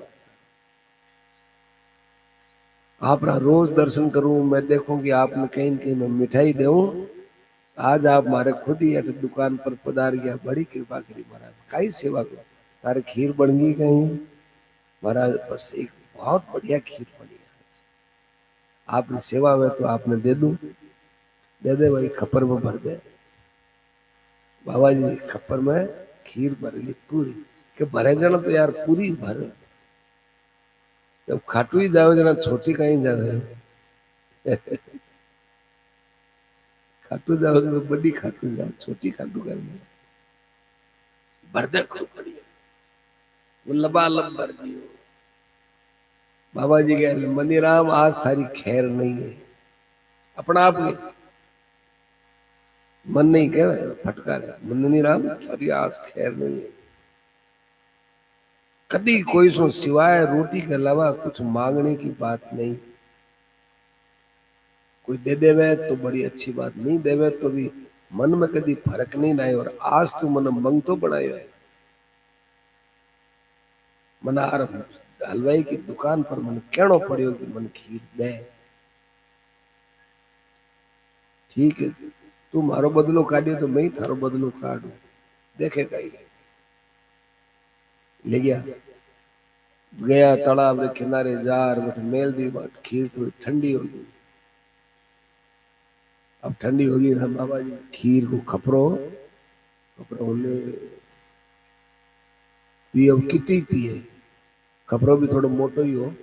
आप रोज दर्शन करूं मैं देखूं कि आपने कहीं कहीं में मिठाई देऊं। आज आप मारे खुद ही अट दुकान पर पधार गया, बड़ी कृपा करी महाराज काई सेवा करो। तारे खीर बन गई कहीं महाराज, बस एक बहुत बढ़िया खीर बनी है, आपने सेवा में तो आपने दे दूं। दे दे भाई खप्पर में भर दे। बाबा जी खप्पर में खीर भर ली पूरी के भरे जाना तो यार पूरी भर। जब खाटू ही जाओ जना छोटी कहीं जावे खाटू जाओ तो बड़ी खाटू जाओ छोटी खाटू कहीं भर दे खूब बढ़िया वो लबालब भर दियो। बाबा जी कह मनीराम आज थारी खैर नहीं है। अपना आप नहीं मन नहीं कह फटकार मनीराम थारी आज खैर नहीं है। कभी कोई सो सिवाय रोटी के अलावा कुछ मांगने की बात नहीं। कोई दे देवे तो बड़ी अच्छी बात, नहीं देवे तो भी मन में कभी फर्क नहीं लाए। और आज तू मन मंग तो बनायो है। मन हलवाई की दुकान पर मन कहनो पड़ियो कि मन खीर दे। ठीक है तू मारो बदलो काटियो तो मैं थारो बदलो काटू देखे कहीं ले गया। गया तालाब के किनारे जार मेल दी बात खीर थोड़ी ठंडी हो गई। अब ठंडी होगी ना बाबा जी खीर को खपरो खपरो ले पियो कितनी पिए खपरो भी थोड़ा मोटो ही हो।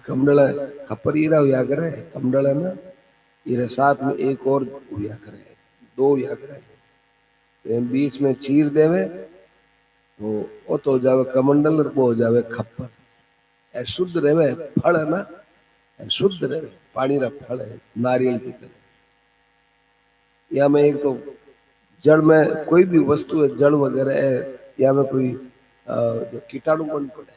कमडला खपर ही हुआ करे कमडला ना ये साथ में एक और हुआ करे दो हुआ करे बीच में चीर देवे तो वो तो हो जावे कमंडल और वो हो जावे खप्पर। ए शुद्ध रहे फल है ना शुद्ध रहे पानी रा फल है नारियल की तरह। या में एक तो जड़ में कोई भी वस्तु है जड़ वगैरह है या में कोई जो कीटाणु बन पड़े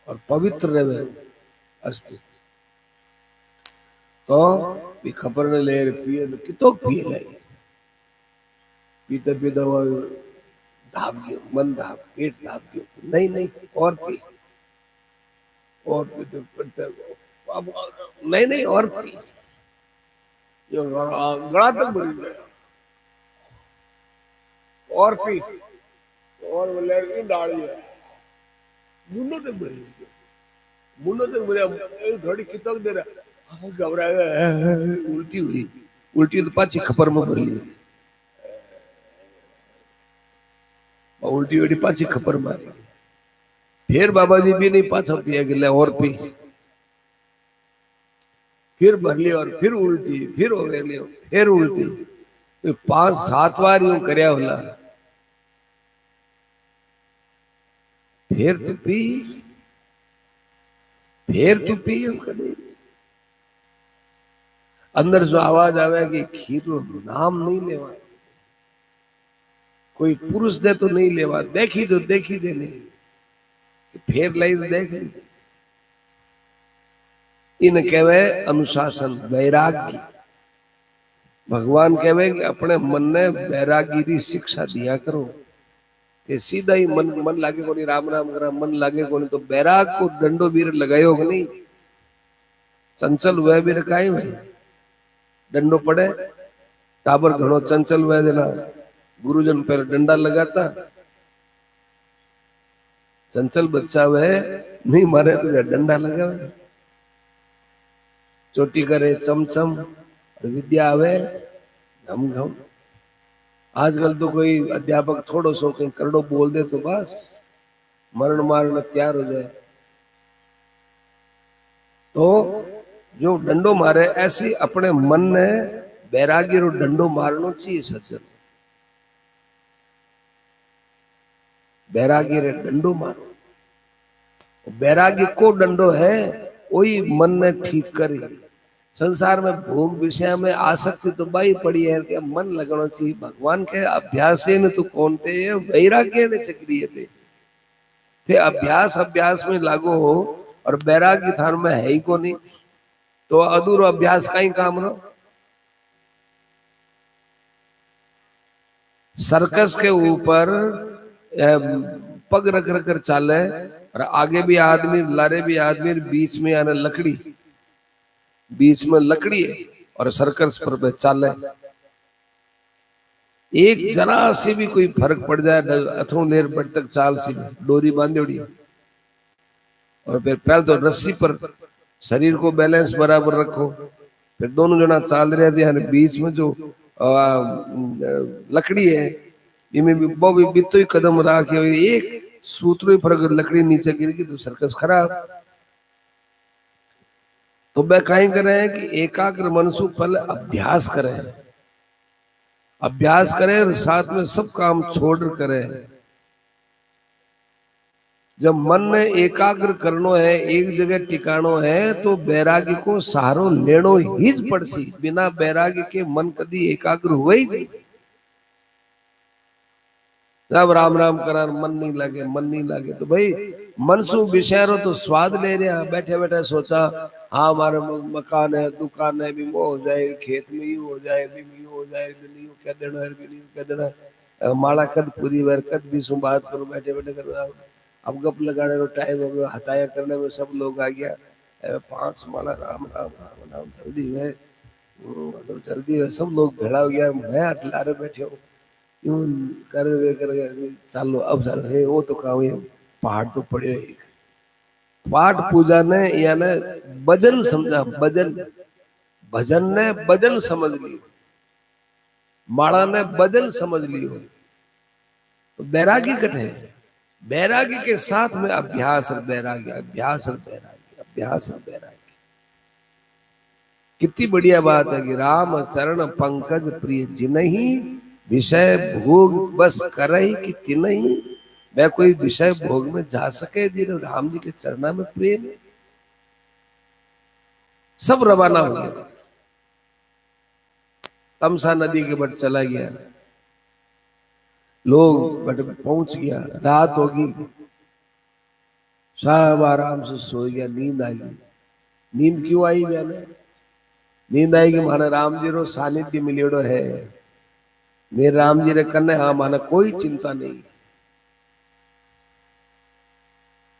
और पवित्र रहे अस्थि तो भी खबर न ले पिए तो कितो पिए ले पीते पीते वो धाप गयो मन धाप पेट धाप गयो नहीं नहीं और पी और पीते नहीं नहीं और पी यो गला तक भरी गया और पी और लड़की डाली है मुन्नो तक भरी गया मुन्नो तक भरी थोड़ी कितक दे रहा घबरा उल्टी हुई उल्टी तो पाची खपर में भर ली उल्टी उल्टी पाची खपर मारी। फिर बाबा जी भी नहीं पाछा पिया गिले और पी फिर भर ली और फिर उल्टी फिर हो गए फिर उल्टी तो 5-7 बार यूं करया होला। फिर तो पी कभी अंदर जो आवाज आवे कि खीर नाम नहीं लेवा कोई पुरुष दे तो नहीं लेवा देखी दे नहीं फिर लाई देख ली। इन कहवे अनुशासन वैराग्य भगवान कहवे कि अपने मन ने वैराग्य की शिक्षा दिया करो कि सीधा ही मन लागे को नहीं राम राम करा मन लागे को नहीं तो बैराग को डंडो बीर लगायो कि नहीं चंचल वह भी रखाई भाई डंडो पड़े टाबर घणो चंचल वह देना गुरुजन पर डंडा लगाता, चंचल बच्चा वह नहीं मारे तो डंडा लगावे, चोटी करे चमचम और विद्या आवे घम घम। आजकल तो कोई अध्यापक थोड़ो सो कहीं करड़ो बोल दे तो बस मरण मारने तैयार हो जाए। तो जो डंडो मारे ऐसी अपने मन ने बैरागी रो डंडो मारनो चाहिए सज्जन, बैरागी रे डंडो मारो। बैरागी को डंडो है वही मन ने ठीक करी। संसार में भोग विषय में आसक्ति तो बाई पड़ी है कि मन लगना चाहिए भगवान के अभ्यास ने तो कौन थे वैराग्य ने चक्रिय थे अभ्यास अभ्यास में लागो हो और बैरागी थान में है ही को नहीं तो अधूरो अभ्यास का ही काम रो। सर्कस के ऊपर पग रख रख कर चाले और आगे भी आदमी लारे भी आदमी बीच में आने लकड़ी, बीच में लकड़ी है और सर्कस पर चाले। एक जरा से भी कोई फर्क पड़ जाए अथों लेर बट तक चाल सी डोरी बांधोड़ी और फिर पहले तो रस्सी पर शरीर को बैलेंस बराबर रखो, फिर दोनों जना चाल रहे थे बीच में जो लकड़ी है इनमें भी बहुत बितो ही कदम रहा कि एक सूत्र फर्क लकड़ी नीचे गिर गई तो सर्कस खराब। तो वह कहीं करे हैं कि एकाग्र मनसु पहले अभ्यास करें, अभ्यास करें और साथ में सब काम छोड़ करें। जब मन ने एकाग्र करनो है एक जगह टिकानो है तो बैरागी को सहारो लेनो ही पड़सी, बिना बैरागी के मन कभी एकाग्र हुए ही नहीं। जब राम राम करा मन नहीं लगे मन नहीं लगे तो भाई मनसु विषयरो तो स्वाद ले रहा, बैठे बैठे सोचा हाँ हमारे मकान है दुकान है भी वो हो जाए खेत में यूं हो जाए भी यूं हो जाए भी यूं कह देना भी यूं कह देना माला कद पूरी बार कद भी सु बात करो बैठे बैठे कर। अब गप लगाने को टाइम हो गया हताया करने में सब लोग आ गया 5 माला राम राम राम राम जल्दी है जल्दी है सब लोग भेड़ा हो गया मैं अटलारे बैठे हूँ यूं कर चालो अब चल है वो तो कहा पहाड़ तो पड़े एक पाठ पूजा ने यानी भजन समझा, भजन भजन ने भजन समझ लियो, माला ने भजन समझ लियो। तो बैरागी कटे बैरागी के साथ में अभ्यास और बैरागी अभ्यास और बैरागी अभ्यास और बैरागी। कितनी बढ़िया बात है कि राम चरण पंकज प्रिय जिनहि विषय भोग बस करही कि तिनहि। मैं कोई विषय भोग में जा सके जिन्हें राम जी के चरणा में प्रेम सब रवाना हो गया। तमसा नदी के बट चला गया, लोग बट पहुंच गया, रात होगी, सब आराम से सो गया, नींद आ गई। नींद क्यों आई मैंने? नींद आई कि माने राम जी रो सानिध्य मिलेड़ो है, मेरे राम जी रे कन्ने हाँ माने कोई चिंता नहीं।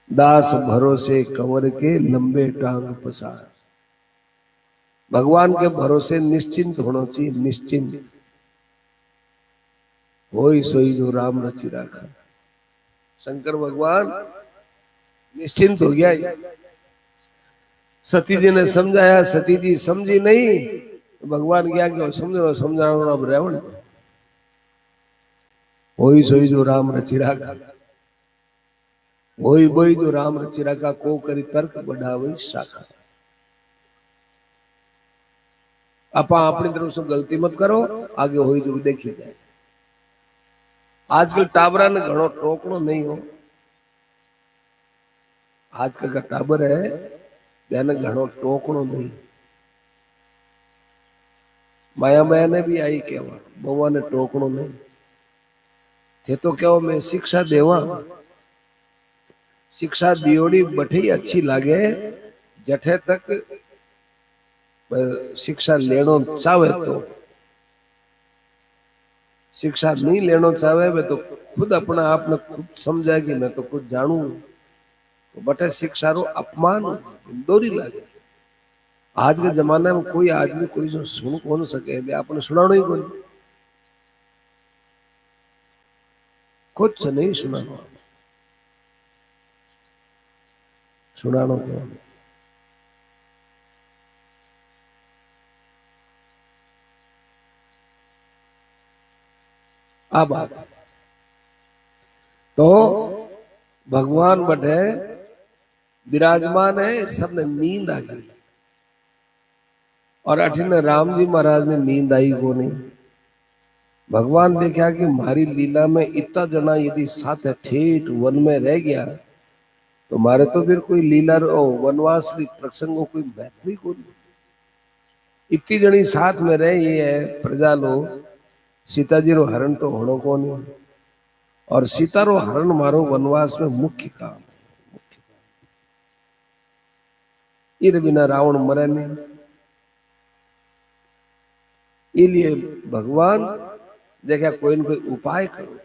दास भरोसे कंवर के लंबे टांग पसार। भगवान के भरोसे निश्चिंत होना चाहिए, निश्चिंत वही सोई जो राम रचि राखा। शंकर भगवान निश्चिंत हो गया। सती जी ने समझाया, सती जी समझी नहीं तो भगवान क्या कि समझो समझाना अब रावण वही सोई जो राम रचि राखा, वही वही जो राम रचि राखा को करी तर्क बढ़ावे शाखा। आप अपनी तरफ से गलती मत करो, आगे हो जो देखी जाए। आजकल टाबरा ने घणो टोकनो नहीं हो, आजकल का टाबर है यानी घणो टोकनो नहीं। माया माया ने भी आई कहवा बउआ ने टोकनो नहीं थे तो क्या मैं शिक्षा देवा, शिक्षा दियोड़ी बठी अच्छी लागे जठे तक शिक्षा लेनो चाहे तो, शिक्षा नहीं लेनो चाहे वे तो खुद अपना आप ने खुद समझे कि मैं तो कुछ जानू तो बटे शिक्षा रो अपमान दोरी लागे। आज के जमाने में कोई आदमी कोई जो सुन कौन सके, आपने सुनाना ही कोई कुछ नहीं सुनाना, सुनाना कौन। अब तो भगवान बटे विराजमान है, सबने नींद आ गई, और अठिन राम जी महाराज ने नींद आई को नहीं। भगवान देखा कि मारी लीला में इतना जना यदि साथ ठेठ वन में रह गया तो मारे तो फिर कोई लीला वनवास प्रसंगों कोई महत्व ही को नहीं। इतनी जनी साथ में रहे ये है प्रजा लोग, सीता जी रो हरण तो होनो को नहीं, और सीता रो हरण मारो वनवास में मुख्य काम है, मुख्य काम। इन बिना रावण मरे नहीं, इसलिए भगवान देखा कोई न कोई उपाय करो।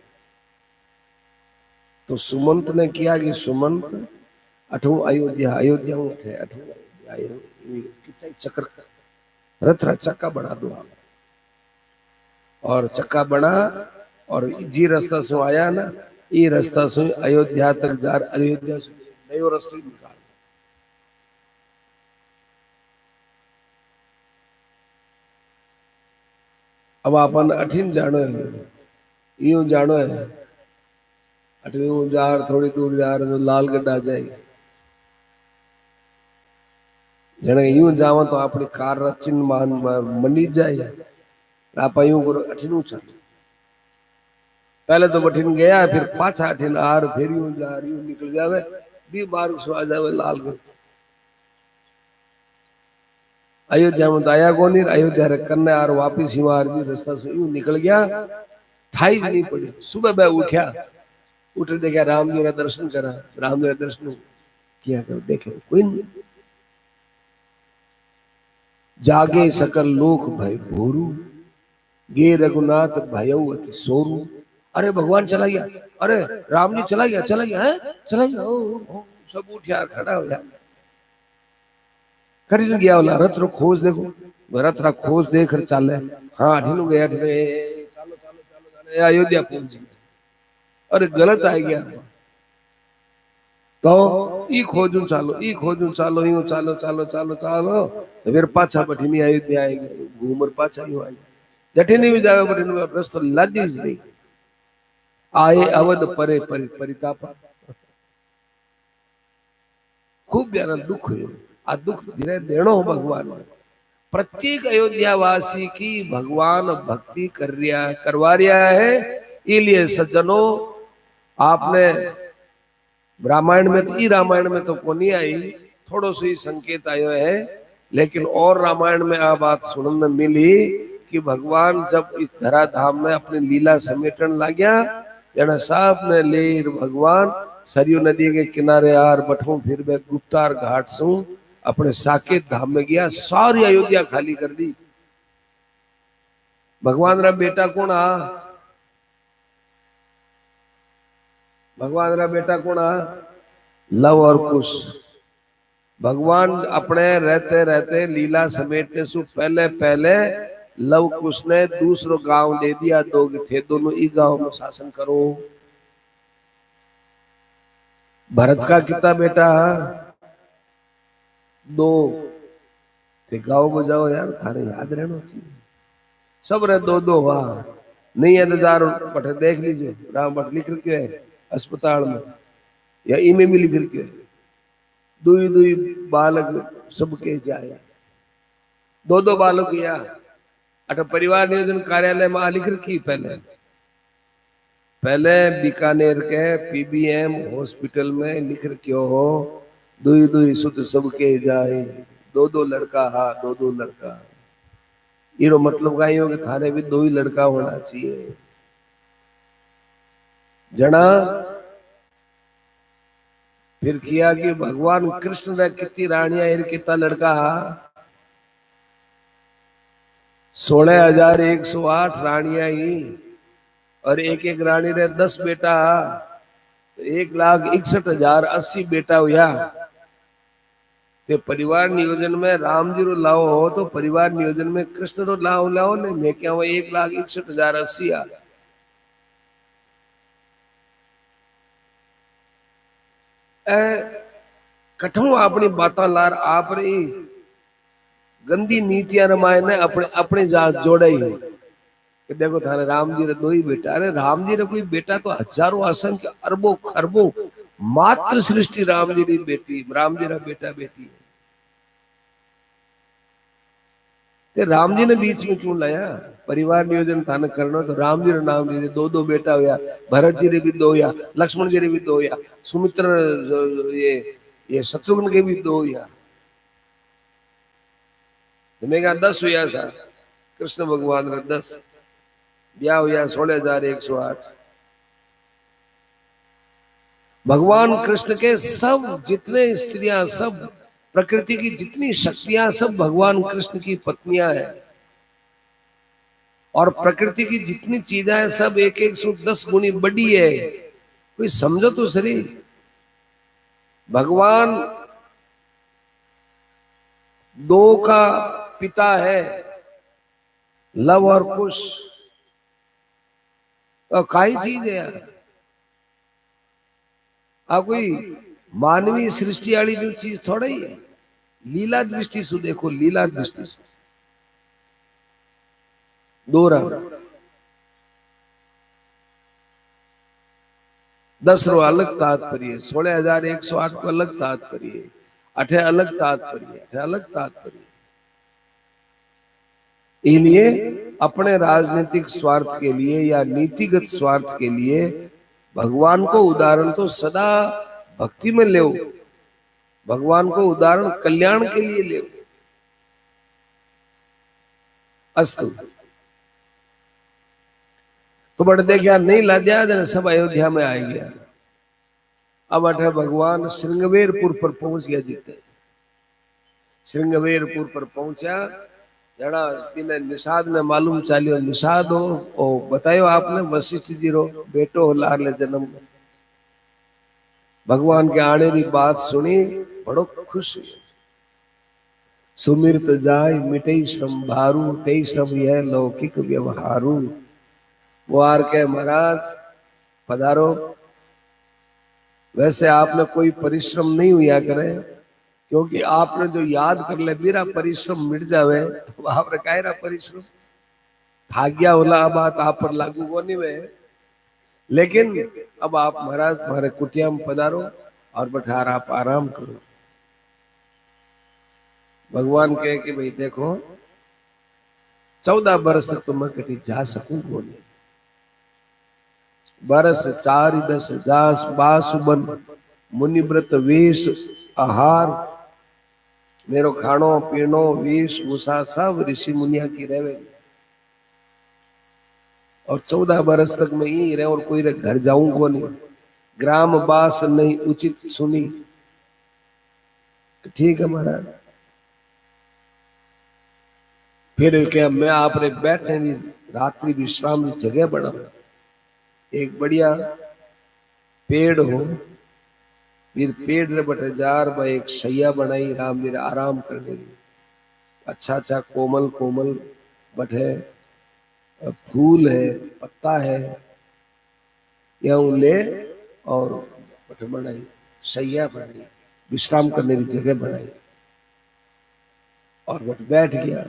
तो सुमंत ने किया कि सुमंत अठू अयोध्या, अयोध्या थे अठू अयोध्या चक्र रथ रा चक्का बना दो, और चक्का बना और जी रास्ता से आया ना, ये रास्ता से अयोध्या तक जा, अयोध्या से नयो रास्ता निकाल। अब अपन अठिन जानो है, यूं जानो है, अठिन जार थोड़ी दूर जा रहे लाल गड्ढा जाए, जने यूं जावा तो अपनी कार रचिन मान मंडी जाए, आप यूं करो अठिन चल, पहले तो बठिन गया फिर पाछा अठिन आर, फिर यूं जा यूं निकल जावे, भी मार्ग से आ जावे लाल गड्ढा। अयोध्या में तो आया को नहीं, अयोध्या रे कन्ने आर वापिस यूं आर भी रास्ता से यूं निकल गया, ठाई नहीं पड़ी। सुबह मैं उठा, उठ देखा राम जी ने दर्शन करा, राम जी ने दर्शन किया कर देखे कोई नहीं, जागे सकल लोक भय भोरू, गे रघुनाथ भयउ अति सोरू। अरे भगवान चला गया, अरे राम जी चला गया, चला गया है, चला गया, ओ, सब उठ यार खड़ा हो जा, कर गया वाला रथ रो खोज देखो, रथ रा खोज देख कर चाले, हाँ ढीलू गया, चालो चालो चालो अयोध्या पहुंच गया, अरे गलत आ गया, तो ई खोजू चालो, ई खोजू चालो, यूं चालो चालो चालो चालो, तो फिर पाछा बठीनी अयोध्या आएगी, घूमर पाछा यूं आई, जठीनी भी जावे बठीनी रस्तो लादी ज नहीं, आए अवध परे परिताप। खूब ज्यादा दुख हुए, आ दुख धीरे देनो भगवान, प्रत्येक अयोध्यावासी की भगवान भक्ति करवा रहा है। इसलिए सज्जनों, आपने रामायण में तो, रामायण में तो कोनी आई, थोड़ो सी संकेत आयो है, लेकिन और रामायण में आ बात सुनने मिली कि भगवान जब इस धराधाम में अपनी लीला समेटन लग्या, जन साहब ने लेर भगवान सरयू नदी के किनारे आर बठू फिर वे गुप्तार घाट सू अपने साकेत धाम में गया, सारी अयोध्या खाली कर दी। भगवान रा बेटा कौन आ, भगवान रा बेटा कौन आ, लव और कुश। भगवान अपने रहते रहते लीला समेटने से पहले पहले लव कुश ने दूसरो गांव दे दिया, दो थे दोनों ई गांव में शासन करो। भरत का कितना बेटा, दो थे, गांव में जाओ यार, थारे याद रहना चाहिए, सब रहे दो दो, वाह नहीं है तो जार पट देख लीजिए, राम भट्ट लिख रखे है अस्पताल में, या इमे भी लिख रखे है, दुई दुई बालक सबके जाए, दो दो बालक या अट परिवार नियोजन कार्यालय में लिख रखी। पहले बीकानेर के पीबीएम हॉस्पिटल में लिख रखियो हो, दुई दुई सुत सबके जाए, दो दो लड़का, हा दो दो लड़का। इरो मतलब का हो कि थारे भी दो ही लड़का होना चाहिए। जना फिर किया कि भगवान कृष्ण ने कितनी रानियां एर कितना लड़का, 16,108 रानियां ही, और एक एक रानी रे 10 बेटा, तो 1,61,080 बेटा हुआ। ते परिवार नियोजन में राम जी रो लाओ हो तो परिवार नियोजन में कृष्ण रो लाओ लाओ ने मैं क्या 1,61,080 आ कठों अपनी बाता लार आप रे गंदी नीतियां रमाए ने अपने अपने जात जोड़े ही कि देखो थारे राम जी रे दो ही बेटा। अरे राम जी रे कोई बेटा तो हजारों असंख्य अरबों खरबों मात्र सृष्टि राम जी री बेटी राम जी रा बेटा बेटी है। ते राम जी ने बीच में क्यों लाया? परिवार नियोजन थाने करना तो राम जी रा नाम लीजिए। दो दो बेटा होया, भरत जी रे भी दो या, लक्ष्मण जी रे भी दो या, सुमित्र ये शत्रुघ्न के भी दो या, मैं कहा 10 हुआ सा। कृष्ण भगवान रे 10 ब्याह हुआ 16,108। भगवान कृष्ण के सब जितने स्त्रियां सब प्रकृति की जितनी शक्तियां सब भगवान कृष्ण की पत्नियां हैं और प्रकृति की जितनी चीजें हैं सब एक 110 गुनी बड़ी है। कोई समझो तो सही। भगवान दो का पिता है, लव और कुश। और काई चीज है यार? आ कोई मानवीय सृष्टि वाली जो चीज थोड़ा ही है। लीला दृष्टि से देखो, लीला दृष्टि से दोरा 10 रो अलग तात्पर्य, 16,108 को अलग तात्पर्य, 8 अलग तात्पर्य, 8 अलग तात्पर्य। इसलिए अपने राजनीतिक स्वार्थ के लिए या नीतिगत स्वार्थ के लिए भगवान को उदाहरण तो सदा भक्ति में ले, भगवान को उदाहरण कल्याण के लिए ले। अस्तु तो बट देखा नहीं ला दिया, सब अयोध्या में आ गया। अब अठे भगवान श्रृंगवेरपुर पर पहुंच गया। जीते श्रृंगवेरपुर पर पहुंचा जड़ा तिने निषाद ने मालूम चालियो निषाद हो ओ बतायो आपने वशिष्ठ जी रो बेटो हो लाल जन्म। भगवान के आने की बात सुनी बड़ो खुश। सुमिरत जाय मिटई श्रम भारू तेई श्रम यह लौकिक व्यवहारू। वो आर के महाराज पधारो। वैसे आपने कोई परिश्रम नहीं हुआ करे क्योंकि आपने जो याद कर ले मेरा परिश्रम मिट जावे तो आपने कायरा परिश्रम था गया होला बात आप पर लागू होनी वे। लेकिन अब आप महाराज हमारे कुटिया में पधारो और बैठार आप आराम करो। भगवान कहे कि भाई देखो 14 बरस तक तो मैं कहीं जा सकूं बोले। बरस 4-10 जास बासुबन मुनिव्रत वेश आहार मेरो खानो पीनो वेश भूषा सब ऋषि मुनिया की रहेगी। और 14 बरस तक मैं यही रहे और कोई घर जाऊं को नहीं। ग्राम बास नहीं उचित सुनी। ठीक है महाराज। फिर क्या मैं आपने बैठने की रात्रि विश्राम की जगह बना, एक बढ़िया पेड़ हो, फिर पेड़ रे बटे जार बा एक सैया बनाई राम मेरे आराम करने की। अच्छा अच्छा कोमल कोमल बटे फूल है पत्ता है या ले और बटे बनाई सैया बनाई विश्राम करने की जगह बनाई और बट बैठ गया।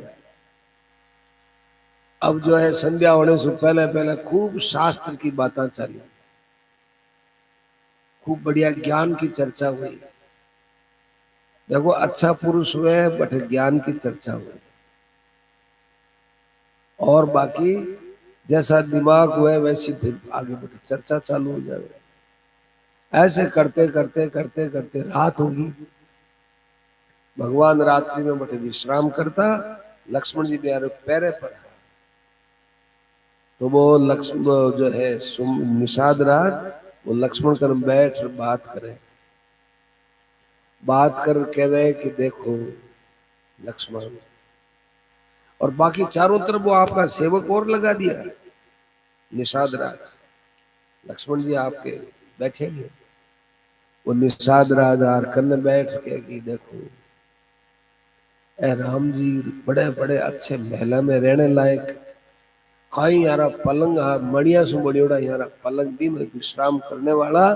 अब जो है संध्या होने से पहले पहले खूब शास्त्र की बातें चली, खूब बढ़िया ज्ञान की चर्चा हुई। देखो अच्छा पुरुष हुए बट ज्ञान की चर्चा हुई और बाकी जैसा दिमाग हुए वैसी फिर आगे बढ़े चर्चा चालू हो जाए। ऐसे करते करते करते करते रात होगी। भगवान रात्रि में बटे विश्राम करता, लक्ष्मण जी प्यारे पैरे पर। तो वो लक्ष्मण जो है निषाद राज वो लक्ष्मण कर बैठ बात करे, बात कर कह रहे कि देखो लक्ष्मण, और बाकी चारों तरफ वो आपका सेवक और लगा दिया निषाद राज। लक्ष्मण जी आपके बैठेंगे। वो निषाद राज आर कन्न बैठ के कि देखो ए राम जी बड़े बड़े अच्छे महला में रहने लायक, कई यारा पलंग मड़िया सु बड़ियोड़ा यारा पलंग भी में विश्राम करने वाला।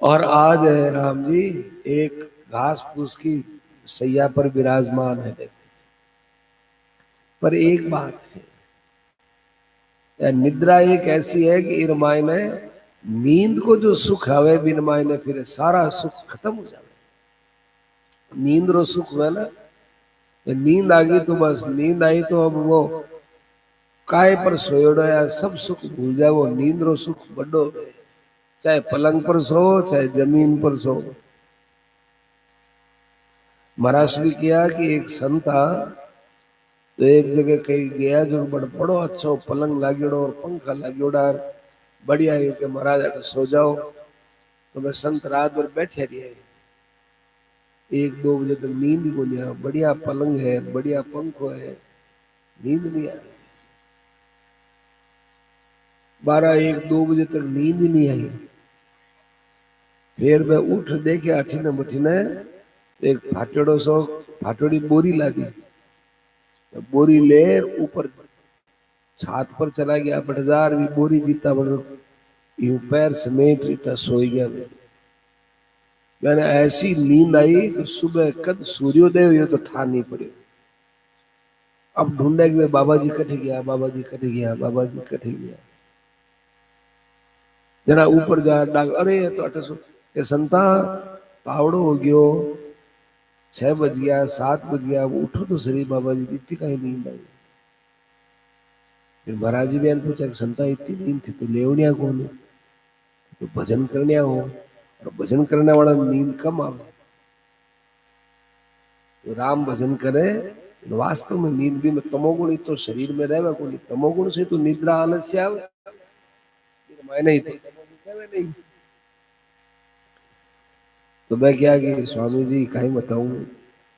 और आज है राम जी एक घास फूस की सैया पर विराजमान है। पर एक बात है, निद्रा एक ऐसी है कि इन मायने नींद को जो सुख हवे बिन मायने फिर सारा सुख खत्म हो जावे। नींद रो सुख है ना, नींद आ गई तो बस, नींद आई तो अब वो काय पर सोयोड़ो या सब सुख भूल जाए। वो नींद रो सुख बड़ो है, चाहे पलंग पर सो चाहे जमीन पर सो। महाराज ने किया कि एक संत था, तो एक जगह कहीं गया जो बड़ो अच्छा पलंग लागेड़ो और पंखा लागेड़ा, बढ़िया है कि महाराज अट सो जाओ। तो मैं संत रात भर बैठे रहे, 1-2 बजे तक नींद ही को नहीं आ। बढ़िया पलंग है, बढ़िया पंखो है, नींद नहीं आ रही। 12-1-2 बजे तक नींद ही नहीं आई। फिर मैं उठ देखे अठीने मठीने एक फाटड़ो सो फाटड़ी बोरी लादी, बोरी ले ऊपर छात पर चला गया। 8,000 भी बोरी जीता बड़ो यूं पैर समेट रीता सोई गया। मैंने ऐसी नींद आई तो सुबह कद सूर्योदय हुआ तो ठा नहीं पड़े। अब ढूंढे कि बाबा जी कटे गया, बाबा जी कटे गया, बाबा जी कटे गया। जना ऊपर जा डाक, अरे तो अटे सो के संता पावड़ो हो गयो, 6 बज गया, 7 बज गया, वो उठो तो सही बाबा जी, इतनी कहीं नींद आई। फिर महाराज जी ने पूछा कि संता इतनी नींद थी तो लेवनिया कौन, तो भजन करने हो, और भजन करने वाला नींद कम आवे। तो राम भजन करे वास्तव में नींद भी में तमोगुण तो शरीर में रहे को नहीं, तमोगुण से तो निद्रा आलस्य आवे, मैंने ही तो नहीं। तो मैं क्या कि स्वामी जी कहीं बताऊं,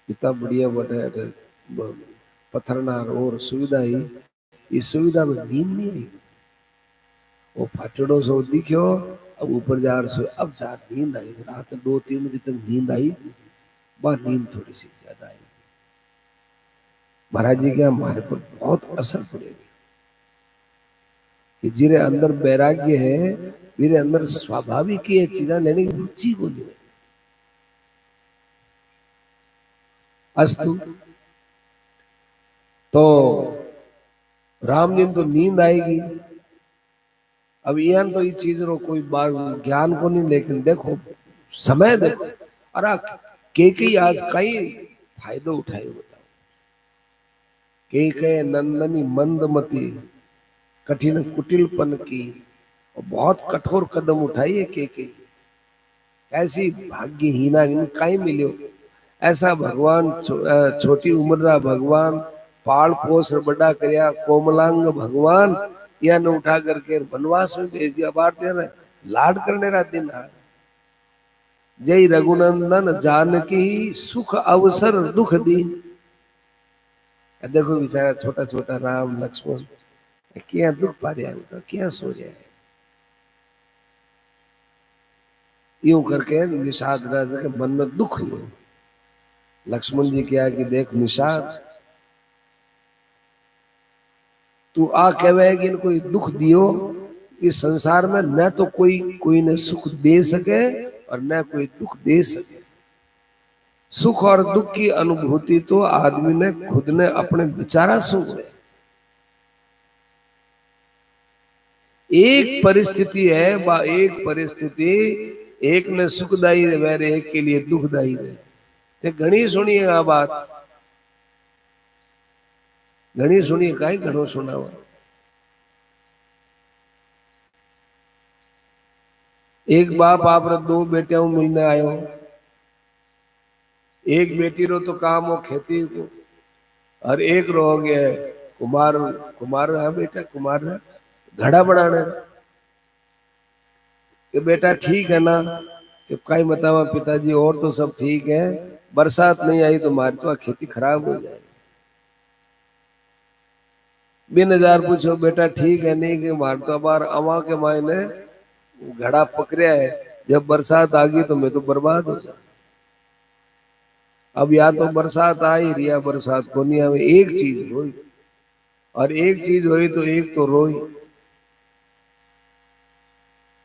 इतना बढ़िया बटे पत्थरना और सुविधा ही, इस सुविधा में नींद नहीं आई। वो फाटड़ो सो दिखो, अब ऊपर जा सो, अब जा नींद आई। रात 2-3 बजे तक नींद आई, बाद नींद थोड़ी सी ज्यादा आई। महाराज जी के हमारे पर बहुत असर पड़ेगी कि जिरे अंदर वैराग्य है, मेरे अंदर स्वाभाविक ये चीजा लेने की रुचि को नहीं। अस्तु तो राम जी तो नींद आएगी। अब यह तो ये चीज रो कोई बात ज्ञान को नहीं, लेकिन देखो समय देखो, अरे के आज कई फायदो उठाए बताओ। के नंदनी मंदमती कठिन कुटिलपन की और बहुत कठोर कदम उठाइए के ऐसी भाग्यहीना कहीं मिलो। ऐसा भगवान छोटी उम्र रा भगवान पाल पोस बड़ा करया कोमलांग भगवान या न उठा करके वनवास में भेज दिया। बात ना लाड करने रा दिन जय रघुनंदन जानकी सुख अवसर दुख दी। देखो बेचारा छोटा छोटा राम लक्ष्मण क्या दुख पा रहा है, क्या सो जाए। यूं करके निषाद राजा के मन में दुख हुआ। लक्ष्मण जी क्या कि देख निषाद, तू आ कहवे कि कोई दुख दियो, इस संसार में न तो कोई ने सुख दे सके और न कोई दुख दे सके। सुख और दुख की अनुभूति तो आदमी ने खुद ने अपने विचारा सुख है। एक परिस्थिति है, एक परिस्थिति एक ने सुखदायी है, मेरे एक के लिए दुखदायी है। ते घनी सुनिए आ बात, घनी सुनिए, काई घणो सुनावा। एक बाप आप 2 बेटियों मिलने आयो। एक बेटी रो तो काम हो खेती को, और एक रो हो गया कुमार, कुमार है बेटा, कुमार है घड़ा बनाने। कि बेटा ठीक है ना, कि कई बतावा पिताजी और तो सब ठीक है, बरसात नहीं आई तो हमारी तो खेती खराब हो जाएगी। बिन हजार पूछो बेटा ठीक है नहीं, कि मार तो बार अवा के मायने घड़ा पकड़िया है, जब बरसात आ गई तो मैं तो बर्बाद हो जाऊं। अब या तो बरसात आई रिया बरसात को नहीं आवे, एक चीज हुई, और एक चीज हुई तो एक तो रोई।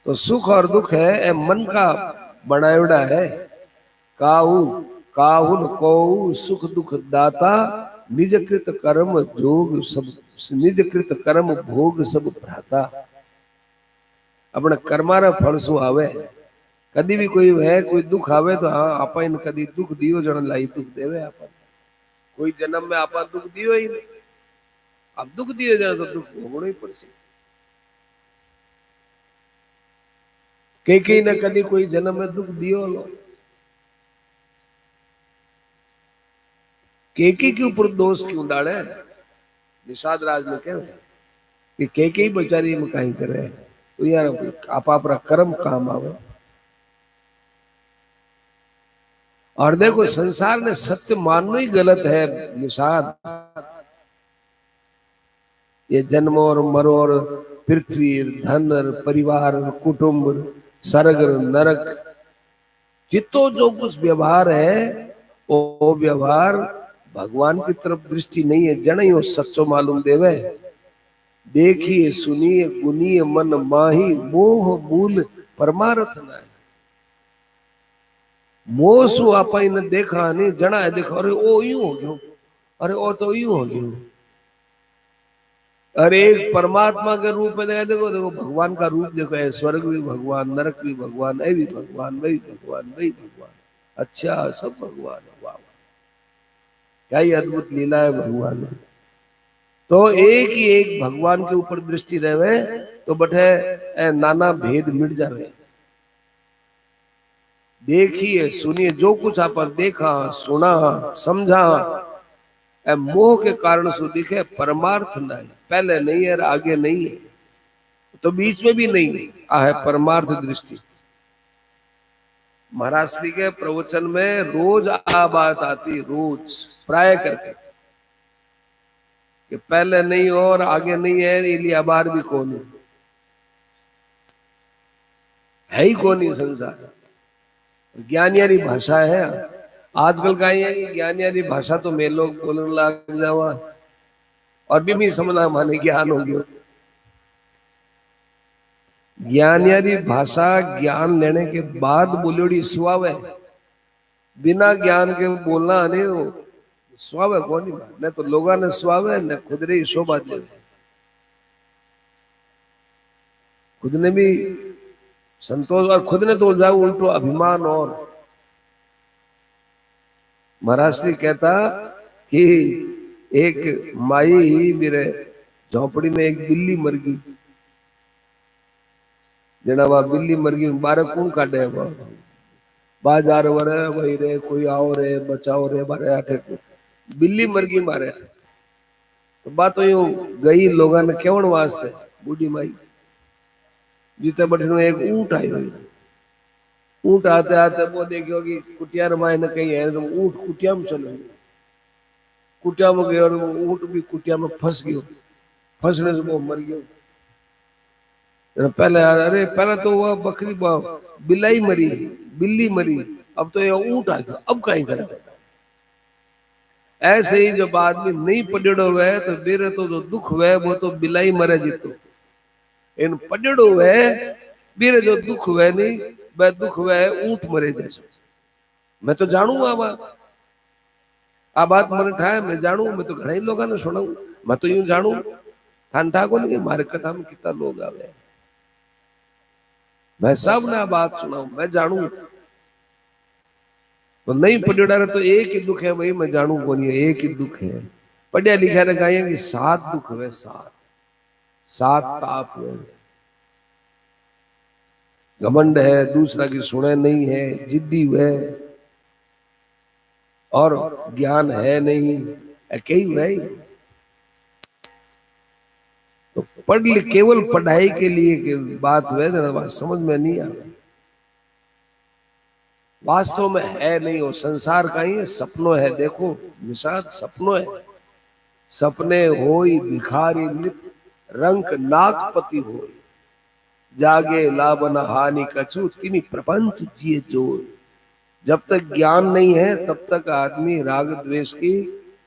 तो सुख और दुख है ए मन का बनावड़ा है। काहू काहुन को सुख दुख दाता, निज कृत कर्म जोग सब, निज कृत कर्म भोग सब भ्राता। अपने कर्मारा फल शू आवे। कदी भी कोई है कोई दुख आवे तो हाँ आपा इन कदी दुख दियो जन लाई दुख देवे आपा। कोई जन्म में आपा दुख दियो ही नहीं, अब दुख दिए जाए तो दुख भोगना ही पड़से। कई न कदी कोई जन्म में दुख दियो लो, केकी के ऊपर दोष क्यों डाले। निषाद राज में कह कि केकी बेचारी में कहीं करे तो यार आप अपना कर्म काम आवे। और देखो संसार ने सत्य मानना ही गलत है निषाद। ये जन्म और मरो और पृथ्वी धन परिवार कुटुंब स्वर्ग नरक जितो जो कुछ व्यवहार है वो व्यवहार भगवान की तरफ दृष्टि नहीं है। जन ही वो सच्चो मालूम देवे। देखिए सुनिए गुनिए मन माही, मोह मूल परमार्थ न। मोह सु आप देखा नहीं जना है देखो अरे ओ यूं हो गयो, अरे ओ तो यूं हो गयो। अरे एक परमात्मा के रूप में देखो देखो भगवान का रूप देखो है, स्वर्ग भी भगवान नरक भी भगवान है भी भगवान वही भगवान वही भगवान। अच्छा सब भगवान है, वाह क्या ही अद्भुत लीला है भगवान। तो एक ही एक भगवान के ऊपर दृष्टि रहे तो बटे नाना भेद मिट जावे। देखिए सुनिए जो कुछ आप देखा सुना समझा मोह के कारण सो दिखे परमार्थ नहीं, पहले नहीं है आगे नहीं है तो बीच में भी नहीं है परमार्थ दृष्टि। महाराज श्री के प्रवचन में रोज आ बात आती, रोज प्राय करके कि पहले नहीं हो और आगे नहीं है इसलिए अबार भी कौन है ही कौन ही संसार। ज्ञानियारी भाषा है आजकल का ही है कि ज्ञानियारी भाषा तो मैं लोग बोलने लग जावा और भी समझना माने ज्ञान हो गया। ज्ञानियारी भाषा ज्ञान लेने के बाद बोलोड़ी सुहावे, बिना ज्ञान के बोलना नहीं हो सुहावे कौन ही न तो लोगा ने सुहावे न खुद रे शोभा दे। खुद ने भी संतोष और खुद ने तो जाओ उल्टो अभिमान। और महाराज श्री कहता कि एक माई ही मेरे झोपड़ी में एक बिल्ली मर गई। जना वह बिल्ली मर गई बारे कौन काटे बाजार वरे वही रे कोई आओ रे बचाओ रे बारे आठे बिल्ली मर गई मारे। तो बात तो यूं गई लोगों ने केवण वास्ते बूढ़ी माई जीते बैठे एक ऊंट आई हुई। ऊंट आते आते वो देखो कि कुटिया माए न कहीं है तो ऊंट कुटिया में चले गए। कुटिया में गए और वो ऊंट भी कुटिया में फंस गयो। फंसने से वो मर गयो। पहले अरे पहले तो वह बकरी बिलाई मरी बिल्ली मरी अब तो ये ऊंट आ गया अब कहीं करे। ऐसे ही जब आदमी नहीं पड़ो है तो मेरे तो जो दुख है वो तो बिलाई मरे जीतो इन पड़ो है मेरे जो दुख है नहीं वह दुख है ऊंट मरे जैसे। मैं तो जानू आ बात मन ठाए मैं जानू मैं तो घना ही लोगों ने सुनाऊ। मैं तो यूं जानू थान ठाको नहीं मारे कथा में कितना लोग आवे मैं सब ना बात सुनाऊ मैं जानू। तो नहीं पढ़ियोड़ा रहे तो एक ही दुख है भाई मैं जानू को नहीं एक ही दुख है। पढ़िया लिखा ने कहा कि 7 दुख है 7 ताप है। घमंड है दूसरा की सुने नहीं है जिद्दी है और ज्ञान है नहीं कई है। तो केवल पढ़ाई के लिए बात हुए बात समझ में नहीं आ वास्तव में है नहीं वो संसार का ही सपनों है। देखो निषाद सपनों है सपने होई भिखारी नित रंक नागपति होई जागे लाभ न हानि कछु तिनी प्रपंच जिए जोर। जब तक ज्ञान नहीं है तब तक आदमी राग द्वेष की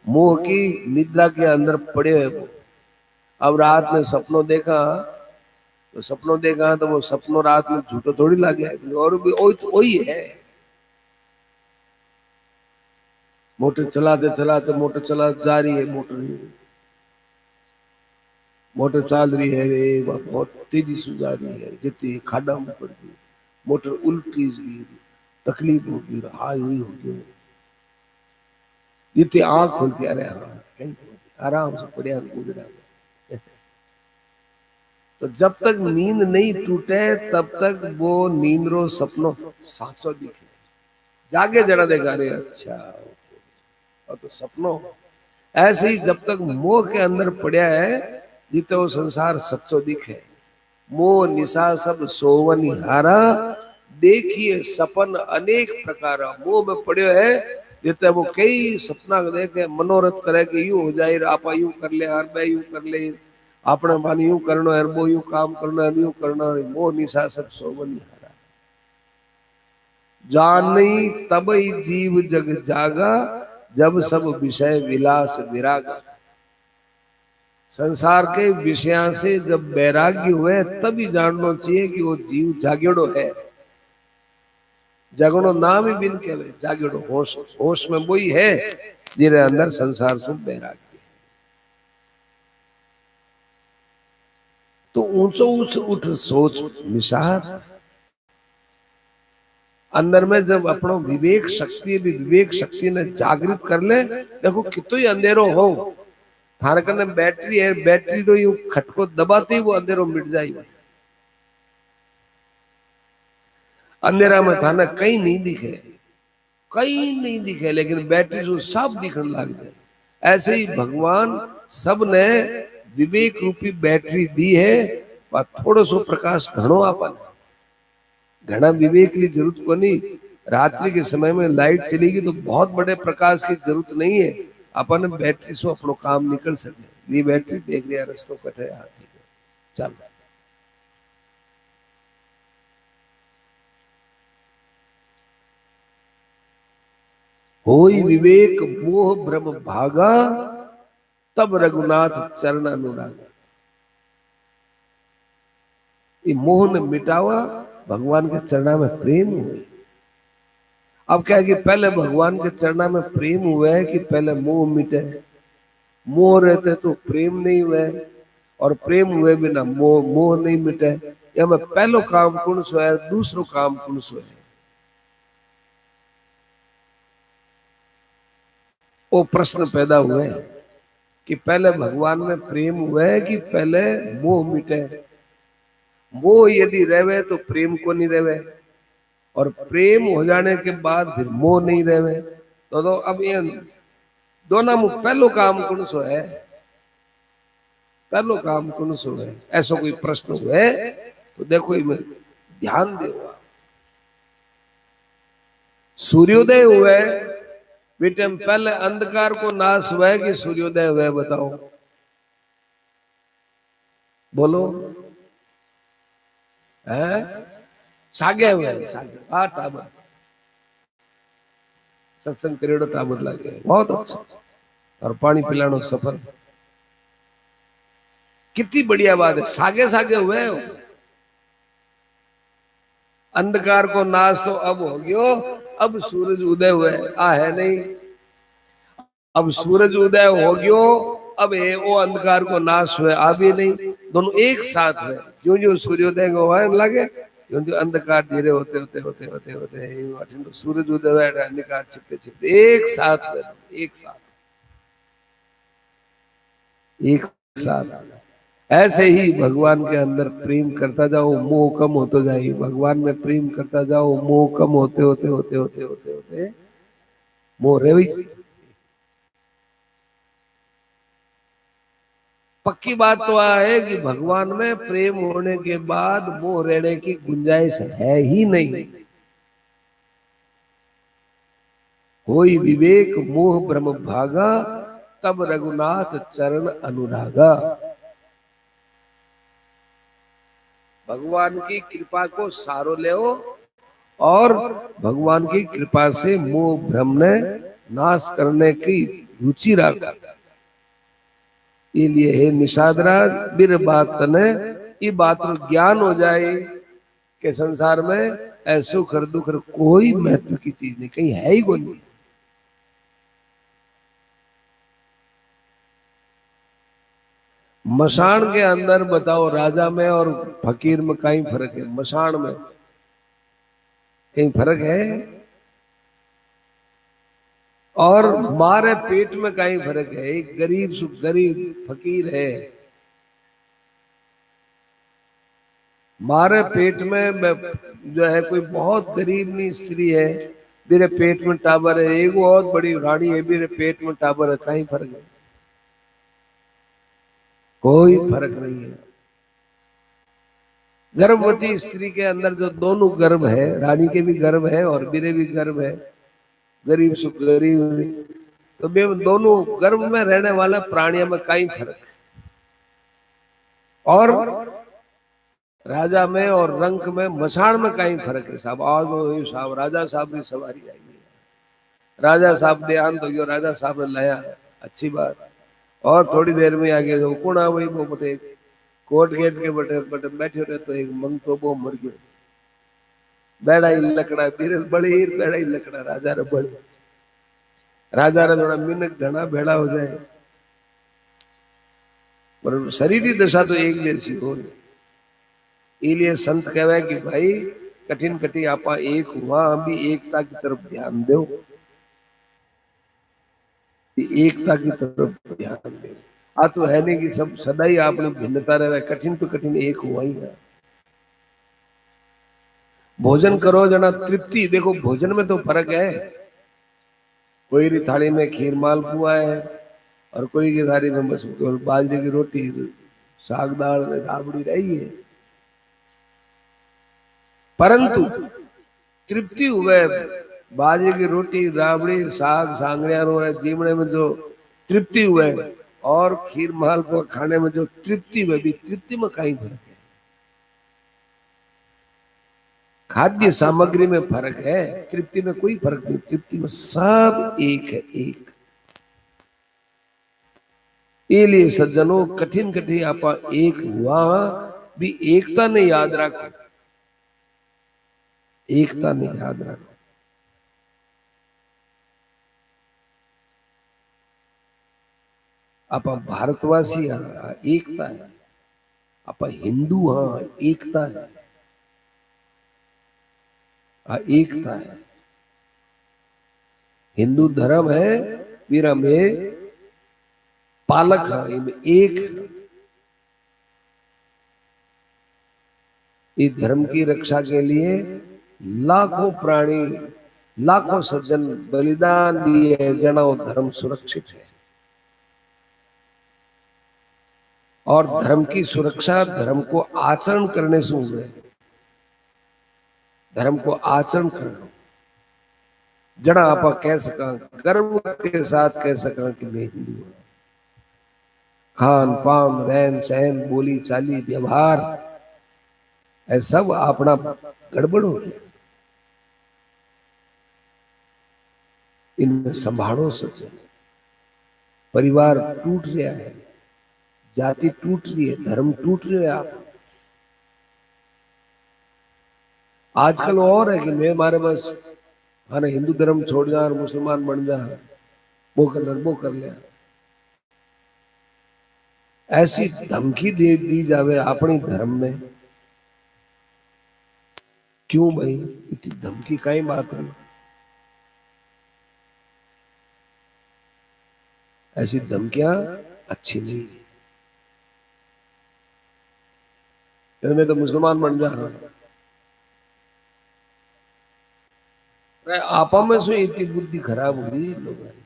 मोह की निद्रा के अंदर पड़े हुए वो। अब रात में सपनों देखा तो वो सपनों रात में झूठो थोड़ी लगे, और भी वही है। मोटर चलाते चलाते मोटर चला जा रही है, मोटर चल रही है वे बहुत तेजी से जा रही है, जितनी खाडा में पड़ गई मोटर, उल्टी गई, तकलीफ होगी, हाय हुई होगी, जितनी आंख खोलती, अरे हाँ कहीं आराम से बढ़िया गुजरा। तो जब तक नींद नहीं टूटे तब तक वो नींद रो सपनों साचो दिखे, जागे जरा देखा, अरे अच्छा और तो सपनों। ऐसे ही जब तक मोह के अंदर पड़ा है जिते वो संसार सच्चो दिखे। मोह निशा सब सोवन हारा, देखिए सपन अनेक प्रकार। मोह में पड़े है जिते वो कई सपना देखे, मनोरथ करे कि यूं हो जाए, आप यूं कर ले, हर बे यूं कर ले, आपने मान यूं करना है, वो यूं काम करना है, यूं करना है। मोह निशा सब सोवन हारा, जानी तब ही जीव जग जागा, जब सब विषय विलास विरागा। संसार के विषया से जब वैराग्य हुए तभी जानना चाहिए कि वो जीव जागेड़ो है। जागणो नाम ही बिन के जागेड़ो, होश होश में वही है जिरे अंदर संसार से वैराग्य। तो ऊंचो उठ सोच निषाद, अंदर में जब अपनो विवेक शक्ति भी विवेक शक्ति ने जागृत कर ले, देखो कितो ही अंधेरो हो, थारे कने बैटरी है, बैटरी तो यूं खटको दबाते ही वो अंधेरो मिट जाएगा। अंधेरा में थाने कहीं नहीं दिखे, कहीं नहीं दिखे, लेकिन बैटरी जो सब दिखने लग जाए। ऐसे ही भगवान सब ने विवेक रूपी बैटरी दी है, और थोड़ो सो प्रकाश घणो आपन, घना विवेक की जरूरत को नहीं। रात्रि के समय में लाइट चलेगी तो बहुत बड़े प्रकाश की जरूरत नहीं है, अपन बैटरी से अपनो काम निकल सके। ये बैटरी देख रहा रस्तों कटे, चल होई विवेक मोह भ्रम भागा, तब रघुनाथ चरण अनुरागा। ये मोह ने मिटावा, भगवान के चरणा में प्रेम हुए। अब क्या है कि पहले भगवान के चरणा में प्रेम हुआ है कि पहले मोह मिटे। मोह रहते तो प्रेम नहीं हुए, और प्रेम हुए बिना मोह मोह नहीं मिटे। या मैं पहलो काम कौन सो है, दूसरो काम कौन सो है, वो प्रश्न पैदा हुए कि पहले भगवान में प्रेम हुआ है कि पहले मोह मिटे। मोह यदि रहे तो प्रेम को नहीं रहे, और प्रेम हो जाने के बाद फिर मोह नहीं रहे। तो अब ये दोनों में पहलो काम कौन सो है, पहलो काम कौन सो है, ऐसा कोई प्रश्न हुए तो देखो में ध्यान दे। सूर्योदय हुए बेटे, पहले अंधकार को नाश हुआ कि सूर्योदय हुआ, बताओ बोलो है? सागे हुए, सागे टाबर सत्संग करेड़ो टाबर लगे, बहुत अच्छा, और पानी पिलानो सफर, कितनी बढ़िया बात है। सागे सागे हुए, अंधकार को नाश तो अब हो गयो, अब सूरज उदय हुए आ है नहीं, अब सूरज उदय हो गयो, अब वो अंधकार को नाश हुए आ भी नहीं, दोनों एक साथ है। जो जो सूर्योदय को लगे, जो जो अंधकार धीरे होते होते होते होते होते तो सूरज उदय हुआ, अंधकार छिपते छिपते एक साथ है, एक साथ एक साथ। ऐसे ही भगवान के अंदर प्रेम करता जाओ, मोह कम होते जाए। भगवान में प्रेम करता जाओ, मोह कम होते होते होते होते होते होते मोह रही। पक्की बात तो है कि भगवान में प्रेम होने के बाद मोह रहने की गुंजाइश है ही नहीं। होई विवेक मोह ब्रह्म भागा, तब रघुनाथ चरण अनुरागा। भगवान की कृपा को सारो ले और भगवान की कृपा से मोह भ्रम ने नाश करने की रुचि रखा। इसलिए हे निषादराज बिर बात तने ये बात को ज्ञान हो जाए कि संसार में ऐसो कर दुख कोई महत्व की चीज नहीं, कहीं है ही कोई नहीं। मशान के अंदर बताओ राजा में और फकीर में कहीं फर्क है? मशान में कहीं फर्क है? और मारे पेट में कहीं फर्क है? एक गरीब गरीब फकीर है, मारे पेट में जो है कोई बहुत गरीब नहीं स्त्री है, मेरे पेट में टाबर है, एक बहुत बड़ी रानी है, मेरे पेट में टाबर है, कहीं फर्क है? कोई फर्क नहीं है। गर्भवती स्त्री के अंदर जो दोनों गर्भ है, रानी के भी गर्भ है और मेरे भी गर्भ है, गरीब सुख गरीब, तो दोनों गर्भ में रहने वाला प्राणियों में कहीं फर्क है? और राजा में और रंक में मसाण में कहीं फर्क है साहब? आज साहब राजा साहब की सवारी आई है, राजा साहब देहांत हो गया, राजा साहब ने लाया, अच्छी बात। और थोड़ी देर में आगे जो कोना वही वो बटे कोर्ट गेट के बटे बटे बैठे रहे तो एक मंग तो वो मर गयो, बेड़ा ही लकड़ा बिरल बड़ी बेड़ा ही लकड़ा, राजा रे बड़ी, राजा रे थोड़ा मिनक घना भेड़ा हो जाए, पर शरीर की दशा तो एक जैसी हो। इसलिए संत कहवे कि भाई कठिन कटी आपा एक हुआ, भी एकता की तरफ ध्यान दो, एकता की तरफ ध्यान दो। आ तो है नहीं कि सब सदा ही आपने भिन्नता रहे, कठिन तो कठिन एक हुआ ही है। भोजन करो जना तृप्ति, देखो भोजन में तो फर्क है, कोई की थाली में खीर मालपुआ है और कोई की थाली में बस बाजरे की रोटी साग दाल राबड़ी रही है, परंतु तृप्ति हुए बाजरे की रोटी राबड़ी साग सांगरिया जीवने में जो तृप्ति हुए और खीर मालपुआ खाने में जो तृप्ति हुए, भी तृप्ति में कहीं फर्क है? खाद्य सामग्री में फर्क है, तृप्ति में कोई फर्क नहीं, तृप्ति में सब एक है, एक। इसलिए सज्जनों कठिन कठिन आपा एक हुआ, भी एकता ने याद रखो, एकता ने याद रखो। आप भारतवासी हाँ एकता है, आप हिंदू हाँ एकता है, एकता है। हिंदू धर्म है मेरा में पालक हाँ एक, इस धर्म की रक्षा के लिए लाखों प्राणी लाखों सज्जन बलिदान दिए, जनाओ धर्म सुरक्षित है। और धर्म की सुरक्षा धर्म को आचरण करने से हुए, धर्म को आचरण करना जड़ा आप कह सका, गर्व के साथ कह सका कि मैं हिंदू हूं। खान पान रहन सहन बोली चाली व्यवहार ऐसा सब अपना गड़बड़ हो गया, इन संभालो सज्जन। परिवार टूट गया है, जाति टूट रही है, धर्म टूट रहे हैं। आप आजकल और है कि मैं हमारे बस हाँ हिंदू धर्म छोड़ जा और मुसलमान बन जा, वो कर लिया, ऐसी धमकी दे दी जावे अपनी धर्म में। क्यों भाई इतनी धमकी काई बात है? ऐसी धमकियां अच्छी नहीं है। मैं तो मुसलमान बन जा, आपा में से इतनी बुद्धि खराब हो गई लोगों की।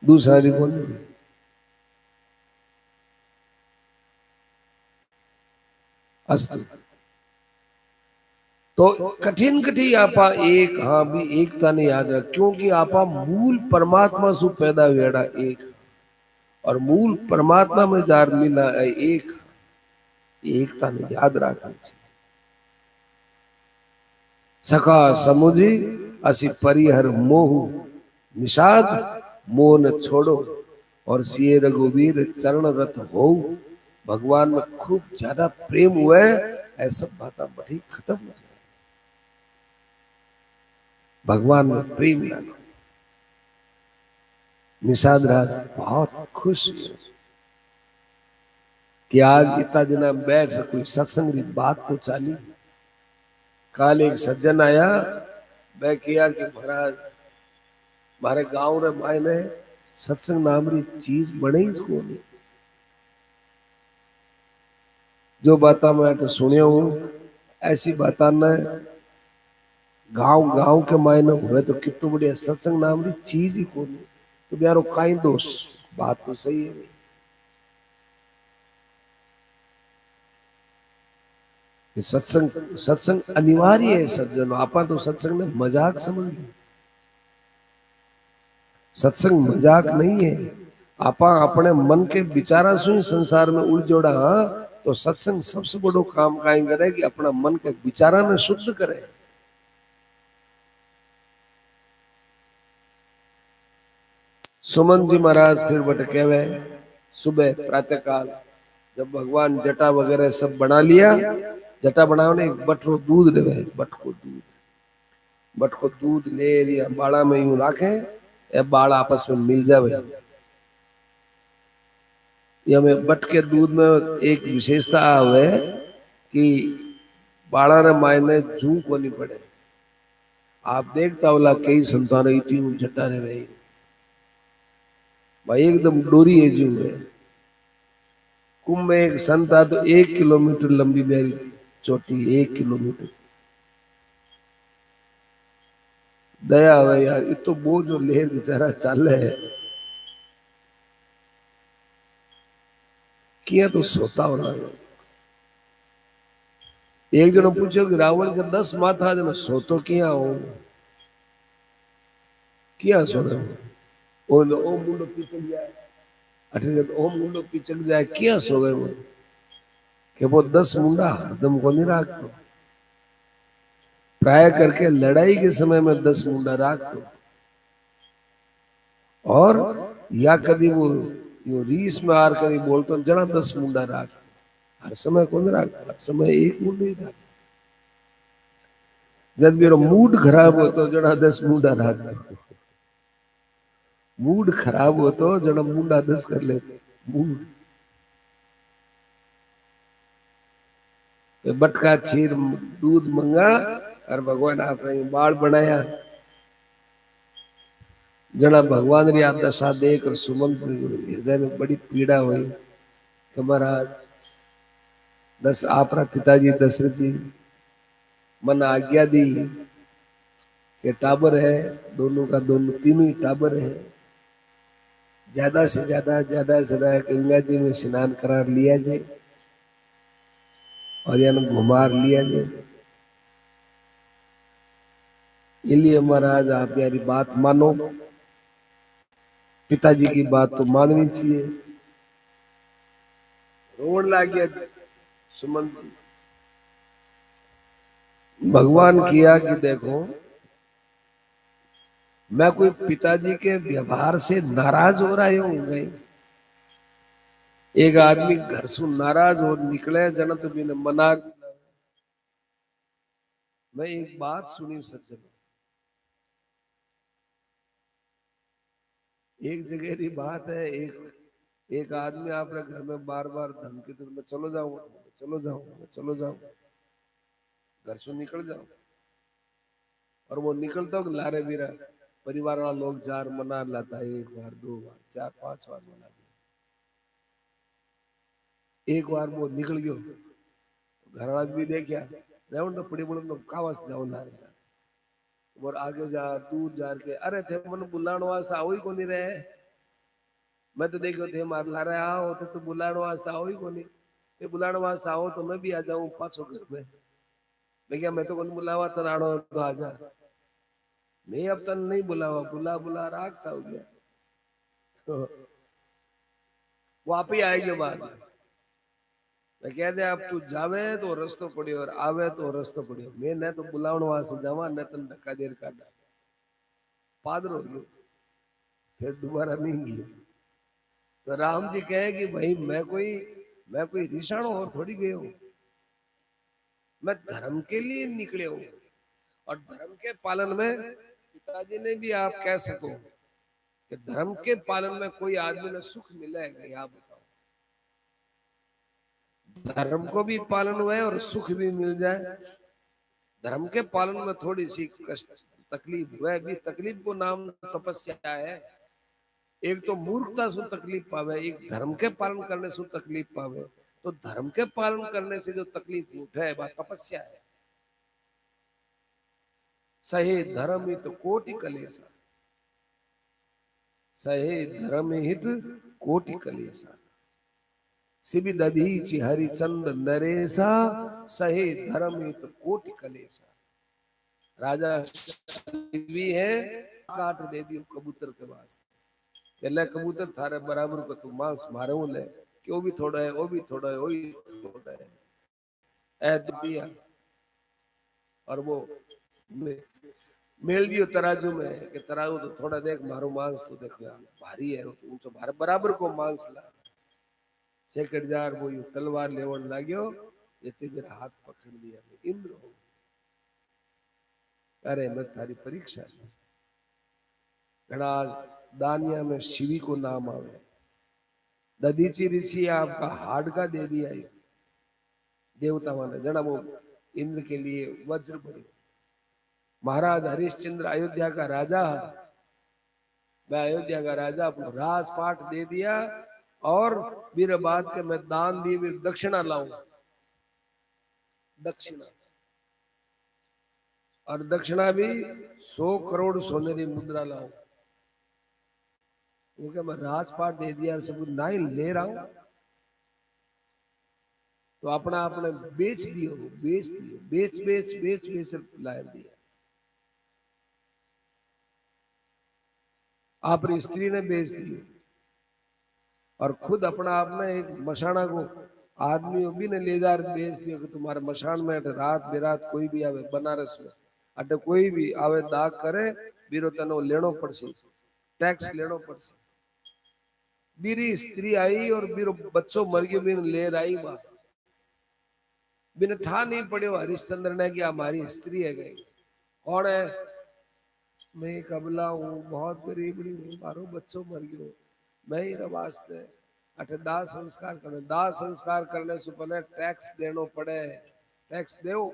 दूसरा बोल तो कठिन कठिन आपा एक हाँ भी एकता ने याद रख, क्योंकि आपा मूल परमात्मा से पैदा हुआ एक, और मूल परमात्मा में जार मिला है एक, एकता ने याद रखना चाहिए। सखा समुझी असी परिहर मोहु निषाद मोह न छोड़ो और सिए रघुवीर चरण रत हो। भगवान में खूब ज्यादा प्रेम हुआ है, ऐसा बात बड़ी खत्म हो जाए। भगवान में प्रेम लाना। निषाद राज बहुत खुश हुए कि आज इतना दिन बैठ कोई सत्संग की बात तो चाली। काल एक सज्जन आया, मैं किया कि महाराज मारे गांव रे मायने सत्संग नाम री चीज बने इसको नहीं। जो बात मैं तो सुनियो हूं ऐसी बात न गांव गांव के मायने हुए तो कितने बढ़िया सत्संग नाम री चीज ही को नहीं। तो यारो काई दोष, बात तो सही है। सत्संग सत्संग अनिवार्य है सज्जनों। आपा तो सत्संग ने मजाक समझ लिया। सत्संग मजाक नहीं है। आपा अपने मन के विचारा से संसार में उलझोड़ा तो सत्संग सबसे बड़ो काम काई करे कि अपना मन के विचारा ने शुद्ध करे। सुमन जी महाराज फिर बट कहवे सुबह प्रातः काल जब भगवान जटा वगैरह सब बना लिया, जटा बनाओ ने एक बटरो दूध देवे, बट को दूध ले लिया बाड़ा में यूं रखे, ए बाड़ा आपस में मिल जावे। ये हमें बट के दूध में एक विशेषता आवे कि बाड़ा रे मायने जू को नहीं पड़े। आप देखता होला कई संतान इतनी जटा रे भाई भाई एकदम डोरी है जू है। कुंभ में एक संत था तो 1 किलोमीटर लंबी मेरी चोटी, 1 किलोमीटर। दया है यार, ये तो वो जो लेर बेचारा चल है किया तो सोता हो रहा। एक जनो पूछो कि रावण के 10 माथा जन सोतो किया हो, किया सो ओ मुंडो पिचक जाए, अठे तो ओ मुंडो पिचक जाए किया सो गए वो कि वो 10 मुंडा हरदम को नहीं राखतो। प्राय करके लड़ाई के समय में 10 मुंडा राखतो और या कभी वो यो रीस में आर करी बोलतो जना 10 मुंडा राख। हर समय कौन राख, हर समय एक मुंडा ही राख। जब मेरा मूड खराब हो तो जना 10 मुंडा राख। मूड खराब हो तो जना मुंडा 10 कर ले। मूड बटका खीर दूध मंगा और भगवान आपने बाल बनाया। जना भगवान री आप दशा देख और सुमंत हृदय में बड़ी पीड़ा हुई कि महाराज दस आपरा पिताजी दशरथ जी मन आज्ञा दी कि टाबर है दोनों का, दोनों तीनों ही टाबर है, ज्यादा से ज्यादा गंगा जी में स्नान करा लिया जाए और यानी घुमार लिया जाए। इसलिए महाराज आप यारी बात मानो, पिताजी की बात तो माननी चाहिए। रोन लाग गया सुमंत जी। भगवान किया कि देखो मैं कोई पिताजी के व्यवहार से नाराज हो रहा हूं गई। एक आदमी घर से नाराज हो निकले जन तो भी मना। मैं एक बात सुनी सज्जन, एक जगह की बात है, एक आदमी आपने घर में बार बार धमकी तो मैं चलो जाऊंगा, चलो जाऊंगा, चलो जाऊंगा, घर से निकल जाओ। और वो निकलता हो लारे बीरा परिवार वाला लोग जार मना लाता है, 1 बार 2 बार 4 5 बार मना दिया। एक बार वो निकल गयो, घर आदमी देखा रेवण तो पड़ी बोलो कावास जाओ लारे और आगे जा दूर जा के अरे थे मन बुलाने वास्ते आओ ही को नहीं रहे। मैं तो देखो थे मार ला रहे आओ तो बुलाने वास्ते आओ ही को नहीं, ते बुलाने वास्ते आओ तो मैं भी आ जाऊं पाछो घर में। मैं क्या मैं तो कौन बुलावा तो राणो तो आ जा, नहीं अब तन नहीं बुलावा, बुला बुला राग था हो गया। तो वो आप ही आएंगे बाद मैं कह दे अब तू जावे तो रस्तो पड़ियो और आवे तो रस्तो पड़ियो, मैं न तो बुलावण वास्ते जावा न तन धक्का देर काटा पादर हो गयो, फिर दोबारा नहीं गयो। तो राम जी कहे कि भाई मैं कोई रिसाणो और थोड़ी गयो, मैं धर्म के लिए निकले हूं। और धर्म के पालन में पिताजी ने भी आप कह सको कि धर्म के पालन में कोई आदमी ने सुख मिलेगा, आप बताओ। धर्म को भी पालन हुए और सुख भी मिल जाए। धर्म के पालन में थोड़ी सी कष्ट तकलीफ हुए भी, तकलीफ को नाम तपस्या है। एक तो मूर्खता से तकलीफ पावे, एक धर्म के पालन करने से तकलीफ पावे। तो धर्म के पालन करने से जो तकलीफ उठे वह तपस्या है। सहे धर्म हित कोटि कलेसा, सहे धर्म हित कोटि कलेसा, सिबि दधीचि हरिचंद नरेसा, सहे धर्म हित कोटि कलेसा। राजा भी है, काट दे दियो कबूतर के वास्ते, ले कबूतर थारे बराबर को तू मांस मारे ले, कि वो भी थोड़ा है, वो भी थोड़ा है, वो भी थोड़ा है, ऐ दिया। और वो मेल दियो तराजू में कि तराजू तो थोड़ा देख, मारो मांस तो देखो यार भारी है, तो भारे बराबर को मांस ला। सेकड़दार वो यू तलवार लेवन लाग्यो, ये मेरा हाथ पकड़ लिया, मैं इंद्र हूं। अरे मैं थारी परीक्षा ली। घड़ा दानिया में शिवी को नाम आवे, दधीची ऋषि आपका हाडका दे दिया है देवता माने जना, वो इंद्र के लिए वज्र बने। महाराज हरिश्चंद्र अयोध्या का राजा, मैं अयोध्या का राजा अपना राजपाट दे दिया, और मेरे बाद के मैं दान दिए भी दक्षिणा लाऊं, दक्षिणा। और दक्षिणा भी 100 करोड़ सोने मुद्रा लाऊं। क्योंकि मैं राजपाट दे दिया, सब कुछ ना ही ले रहा हूं, तो अपना आपने बेच दियो, बेच दियो, बेच बेच बेच बेच ला दिया। अपनी स्त्री ने बेच दी, और खुद अपना आपने एक मशाना को आदमी भी ने ले जा बेच दिया कि तुम्हारे मशान में रात बेरात कोई भी आवे बनारस में, अटे कोई भी आवे दाग करे, बीरो तनो लेनो पड़सी, टैक्स लेनो पड़सी। बीरी स्त्री आई और बीरो बच्चों मर गयो, बिन ले आई बात, बिन ठा नहीं पड़े हरिश्चंद्र ने कि हमारी स्त्री है गई। कौन है? मैं कबला हूँ, बहुत गरीबड़ी हूँ, मारो बच्चों मर गयो, मैं ही वास्ते अठे दाह संस्कार करने, दाह संस्कार करने से पहले टैक्स देनो पड़े, टैक्स दो।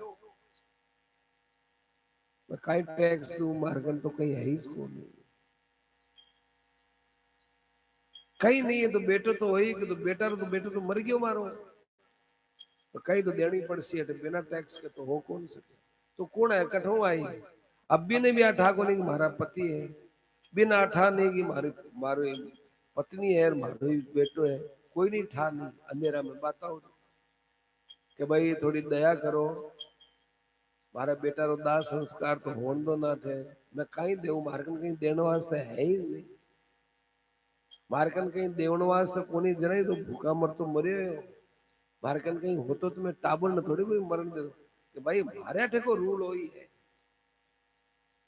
मैं कहीं टैक्स दू, मार्गन तो कहीं है ही इसको नहीं, कहीं नहीं है। तो बेटो तो वही कि तो बेटो तो मर गयो मारो, तो कहीं तो देनी पड़सी है, बिना टैक्स के तो हो कौन सके। तो कौन है कठो आई, अब भी ने भी अठा को नहीं कि हमारा पति है, बिना अठा नहीं कि मारो पत्नी है, मारो बेटो है, कोई नहीं ठा नहीं, अंधेरा में बताओ कि भाई थोड़ी दया करो, मारा बेटा रो दाह संस्कार तो होन दो ना थे। मैं कहीं देव मारकन कहीं देने वास्ते है ही नहीं, मारकन कहीं देवन वास्ते कोनी जनाई तो भूखा मर तो मरे, मारकन कहीं होतो तो मैं टाबर न थोड़ी कोई मरण दे दो कि भाई मारे अठे को रूल हो ही है।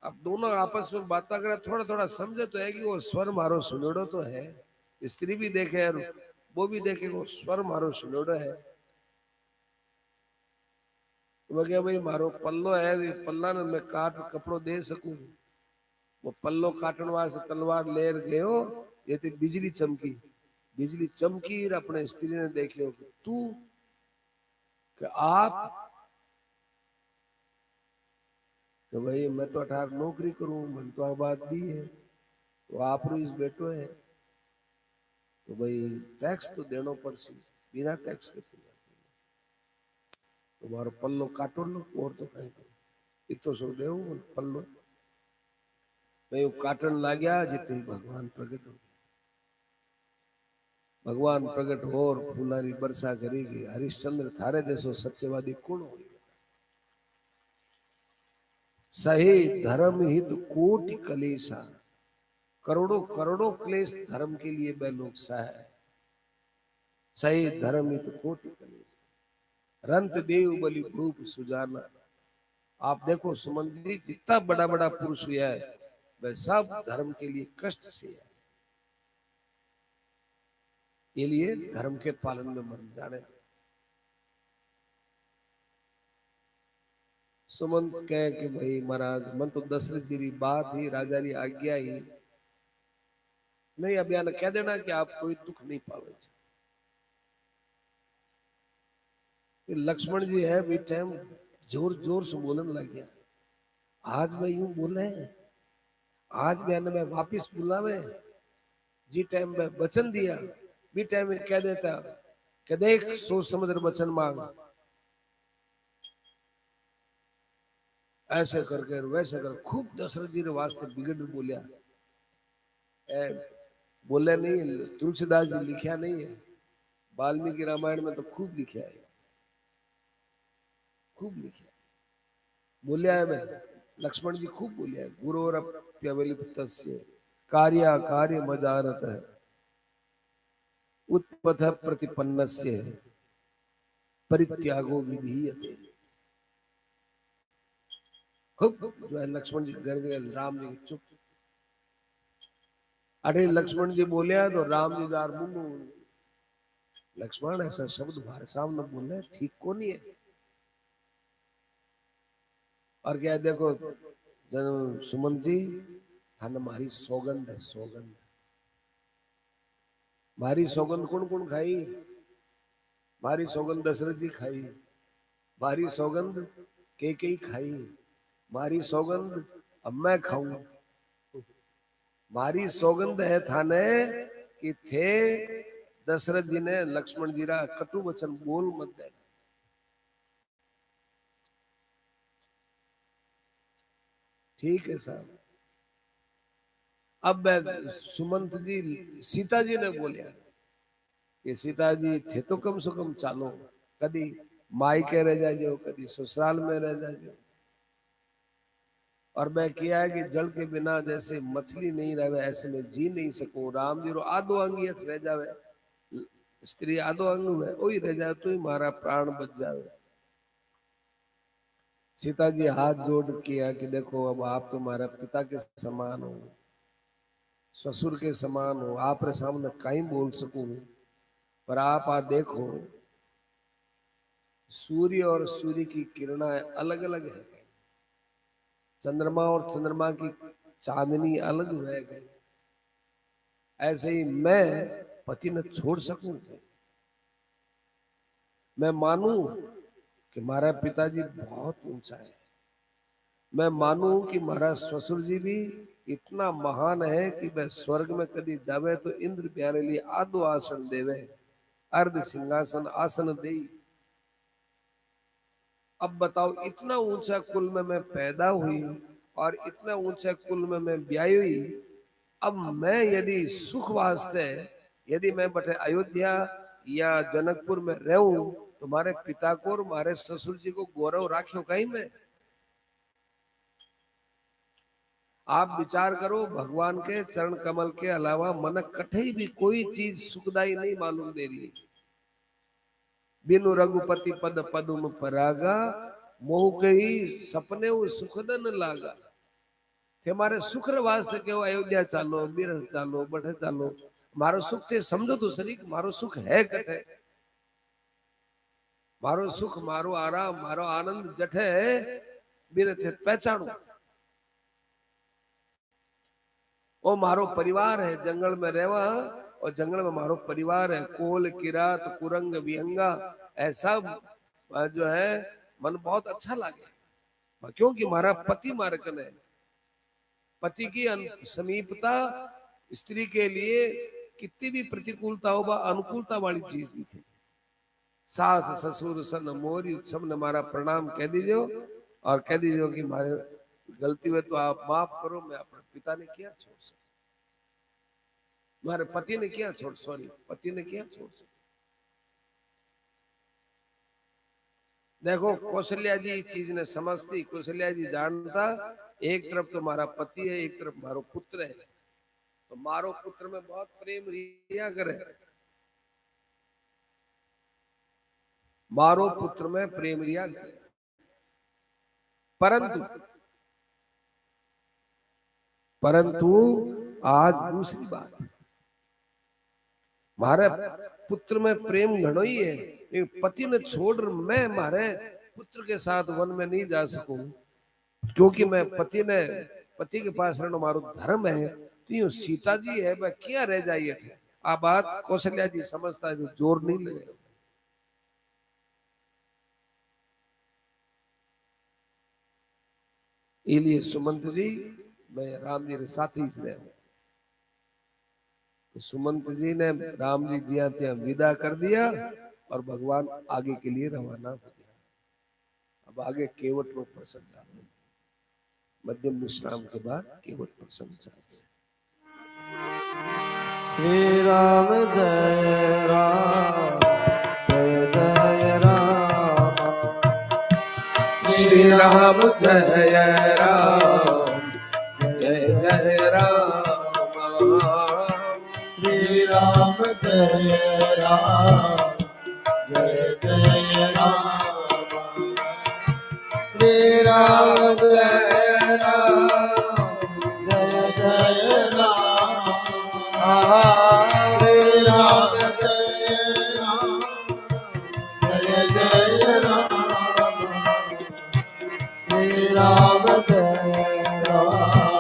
अब दोनों आपस में बात करे, थोड़ा थोड़ा समझे तो है कि वो स्वर मारो सुनेड़ो तो है, स्त्री भी देखे और वो भी देखे वो स्वर मारो सुनेड़ो है। तो क्या भाई मारो पल्लो है, पल्ला ने मैं काट कपड़ो दे सकूं, वो पल्लो काटन वास्ते तलवार लेर गयो, ये थी बिजली चमकी, बिजली चमकी अपने स्त्री ने देखियो कि तू कि आप, कि भाई मैं तो 18 नौकरी करूं, मन तो आबाद भी है, तो आप इस बेटो है, तो भाई टैक्स तो देनो पड़सी, बिना टैक्स के तुम्हारो पल्लो काटो लो, और तो कहीं करो, इतो सो देव पल्लो। मैं काटन लाग्या, जितने भगवान प्रकट हो, भगवान प्रकट हो और फुलारी वर्षा करेगी। हरिश्चंद्र थारे जैसो सत्यवादी कौन हो, सहे धर्म हित कोटि कलेशा, करोड़ों करोड़ों क्लेश धर्म के लिए वह लोग सह, सही धर्म हित कोटि कलेश। रंत देव बलि भूप सुजाना। आप देखो सुमंत जी, जितना बड़ा बड़ा पुरुष हुआ है वह सब धर्म के लिए कष्ट से है, ये लिए धर्म के पालन में मर जाने। सुमंत कहे कि भाई महाराज मन तो दशरथ जी की बात ही राजा री आज्ञा ही नहीं, अभियान कह देना कि आप कोई दुख नहीं पावे। लक्ष्मण जी है भी टाइम जोर जोर से बोलने लग गया, आज मैं यूं बोले, आज मैं वापिस बुलावे, जी टाइम में वचन दिया भी टाइम में कह देता कि देख सोच समझ वचन मांग, ऐसे करके वैसे कर खूब दशरथ जी ने वास्ते बिगड़ बोलिया। बोले नहीं, तुलसीदास जी लिखा नहीं है, वाल्मीकि रामायण में तो खूब लिखा है, खूब लिखा है, बोलिया है। मैं लक्ष्मण जी खूब बोलिया है, गुरोरप्यवलिप्तस्य कार्य कार्य मदारत है उत्पथ प्रतिपन्नस्य परित्यागो विधीयते। खूब जो है लक्ष्मण जी घर गए, राम जी चुप। अरे लक्ष्मण जी बोले तो राम जी दार मुंह, लक्ष्मण ऐसा शब्द हमारे सामने बोले ठीक को नहीं है। और क्या देखो सुमन जी, हन हमारी सौगंध है, सौगंध, मारी सौगंध कौन कौन खाई, मारी सौगंध दशरथ जी खाई, मारी सौगंध के खाई, मारी सौगंध अब मैं खाऊं, मारी सौगंध है थाने कि थे दशरथ जी ने लक्ष्मण जी रा कटु वचन बोल मत देना। ठीक है साहब। अब सुमंत जी सीता जी ने बोलिया कि सीता जी थे तो कम से कम चालो, कदी माई के रह जाओ, कदी ससुराल में रह जाओ, और मैं किया है कि जल के बिना जैसे मछली नहीं रहे ऐसे में जी नहीं सकूं। राम जी रो आधो अंग रह जावे, स्त्री आधो अंग में वही रह जाए तो ही हमारा प्राण बच जावे। सीता जी हाथ जोड़ किया कि देखो अब आप तुम्हारा पिता के समान हो, ससुर के समान हो, आप रे सामने कहीं बोल सकूं, पर आप आ देखो सूर्य और सूर्य की किरणें अलग अलग है, चंद्रमा और चंद्रमा की चांदनी अलग है गई, ऐसे ही मैं पति न छोड़ सकूं। मैं मानूं कि हमारा पिताजी बहुत ऊंचा है, मैं मानूं कि महाराज ससुर जी भी इतना महान है कि वह स्वर्ग में कभी जावे तो इंद्र प्यारे लिए आधो आसन देवे, अर्ध सिंहासन आसन दे। अब बताओ इतना ऊंचा कुल में मैं पैदा हुई और इतना ऊंचा कुल में मैं ब्याही हुई, अब मैं यदि सुख वास्ते यदि मैं बटे अयोध्या या जनकपुर में रहूं तो हमारे पिता को और हमारे ससुर जी को गौरव राख्यो कहीं में। आप विचार करो, भगवान के चरण कमल के अलावा मन कठई भी कोई चीज सुखदाई नहीं मालूम दे रही। बिनु रघुपति पद पदुम परागा, मोह गई सपने वो सुखदन लागा। थे मारे सुख रे वास्ते के अयोध्या चालो, बिरह चालो, बठे चालो, मारो सुख थे समझो तो सही, मारो सुख है कटे, मारो सुख मारो आराम मारो आनंद जठे बिरह थे पहचानो। वो मारो परिवार है, जंगल में रहवा और जंगल में मारो परिवार है, कोल किरात कुरंग विहंगा, ऐसा जो है मन बहुत अच्छा लगे, क्योंकि हमारा पति मार्कन है। पति की समीपता स्त्री के लिए कितनी भी प्रतिकूलता हो वह अनुकूलता वाली चीज दिखे। सास ससुर सन मोरी सबने हमारा प्रणाम कह दीजिए और कह दीजिए कि हमारे गलती हुए तो आप माफ करो, मैं अपने पिता ने किया छोड़ सकता, तुम्हारे पति ने किया छोड़, सॉरी पति ने किया छोड़ सकता। देखो कौशल्या जी चीज ने समझती, कौशल्या जी जानता एक तरफ तो हमारा पति है, एक तरफ मारो पुत्र है, तो मारो पुत्र में बहुत प्रेम रिया करे, मारो पुत्र में प्रेम रिया गया। परंतु आज दूसरी बात है, मारे पुत्र में प्रेम घणो ही है, पति ने छोड़ मैं मारे पुत्र के साथ वन में नहीं जा सकूं, क्योंकि मैं पति के पास रहना मारो धर्म है। तो यूं सीता जी है वह क्या रह जाइए थे। आ बात कौशल्या जी समझता है, जो जोर नहीं लगे। इसलिए सुमंत जी मैं राम जी के साथी इसलिए सुमंत जी ने राम जी दिया त्या विदा कर दिया और भगवान आगे के लिए रवाना हो गया। अब आगे केवट में प्रसंग चालू, मध्यम विश्राम के बाद केवट प्रसंग चालू। श्री राम जय राम जय जय राम, श्री राम जय राम जय जय राम, श्री राम जय राम जय जय राम, श्री राम जय राम जय जय राम, श्री राम जय राम जय जय राम, श्री राम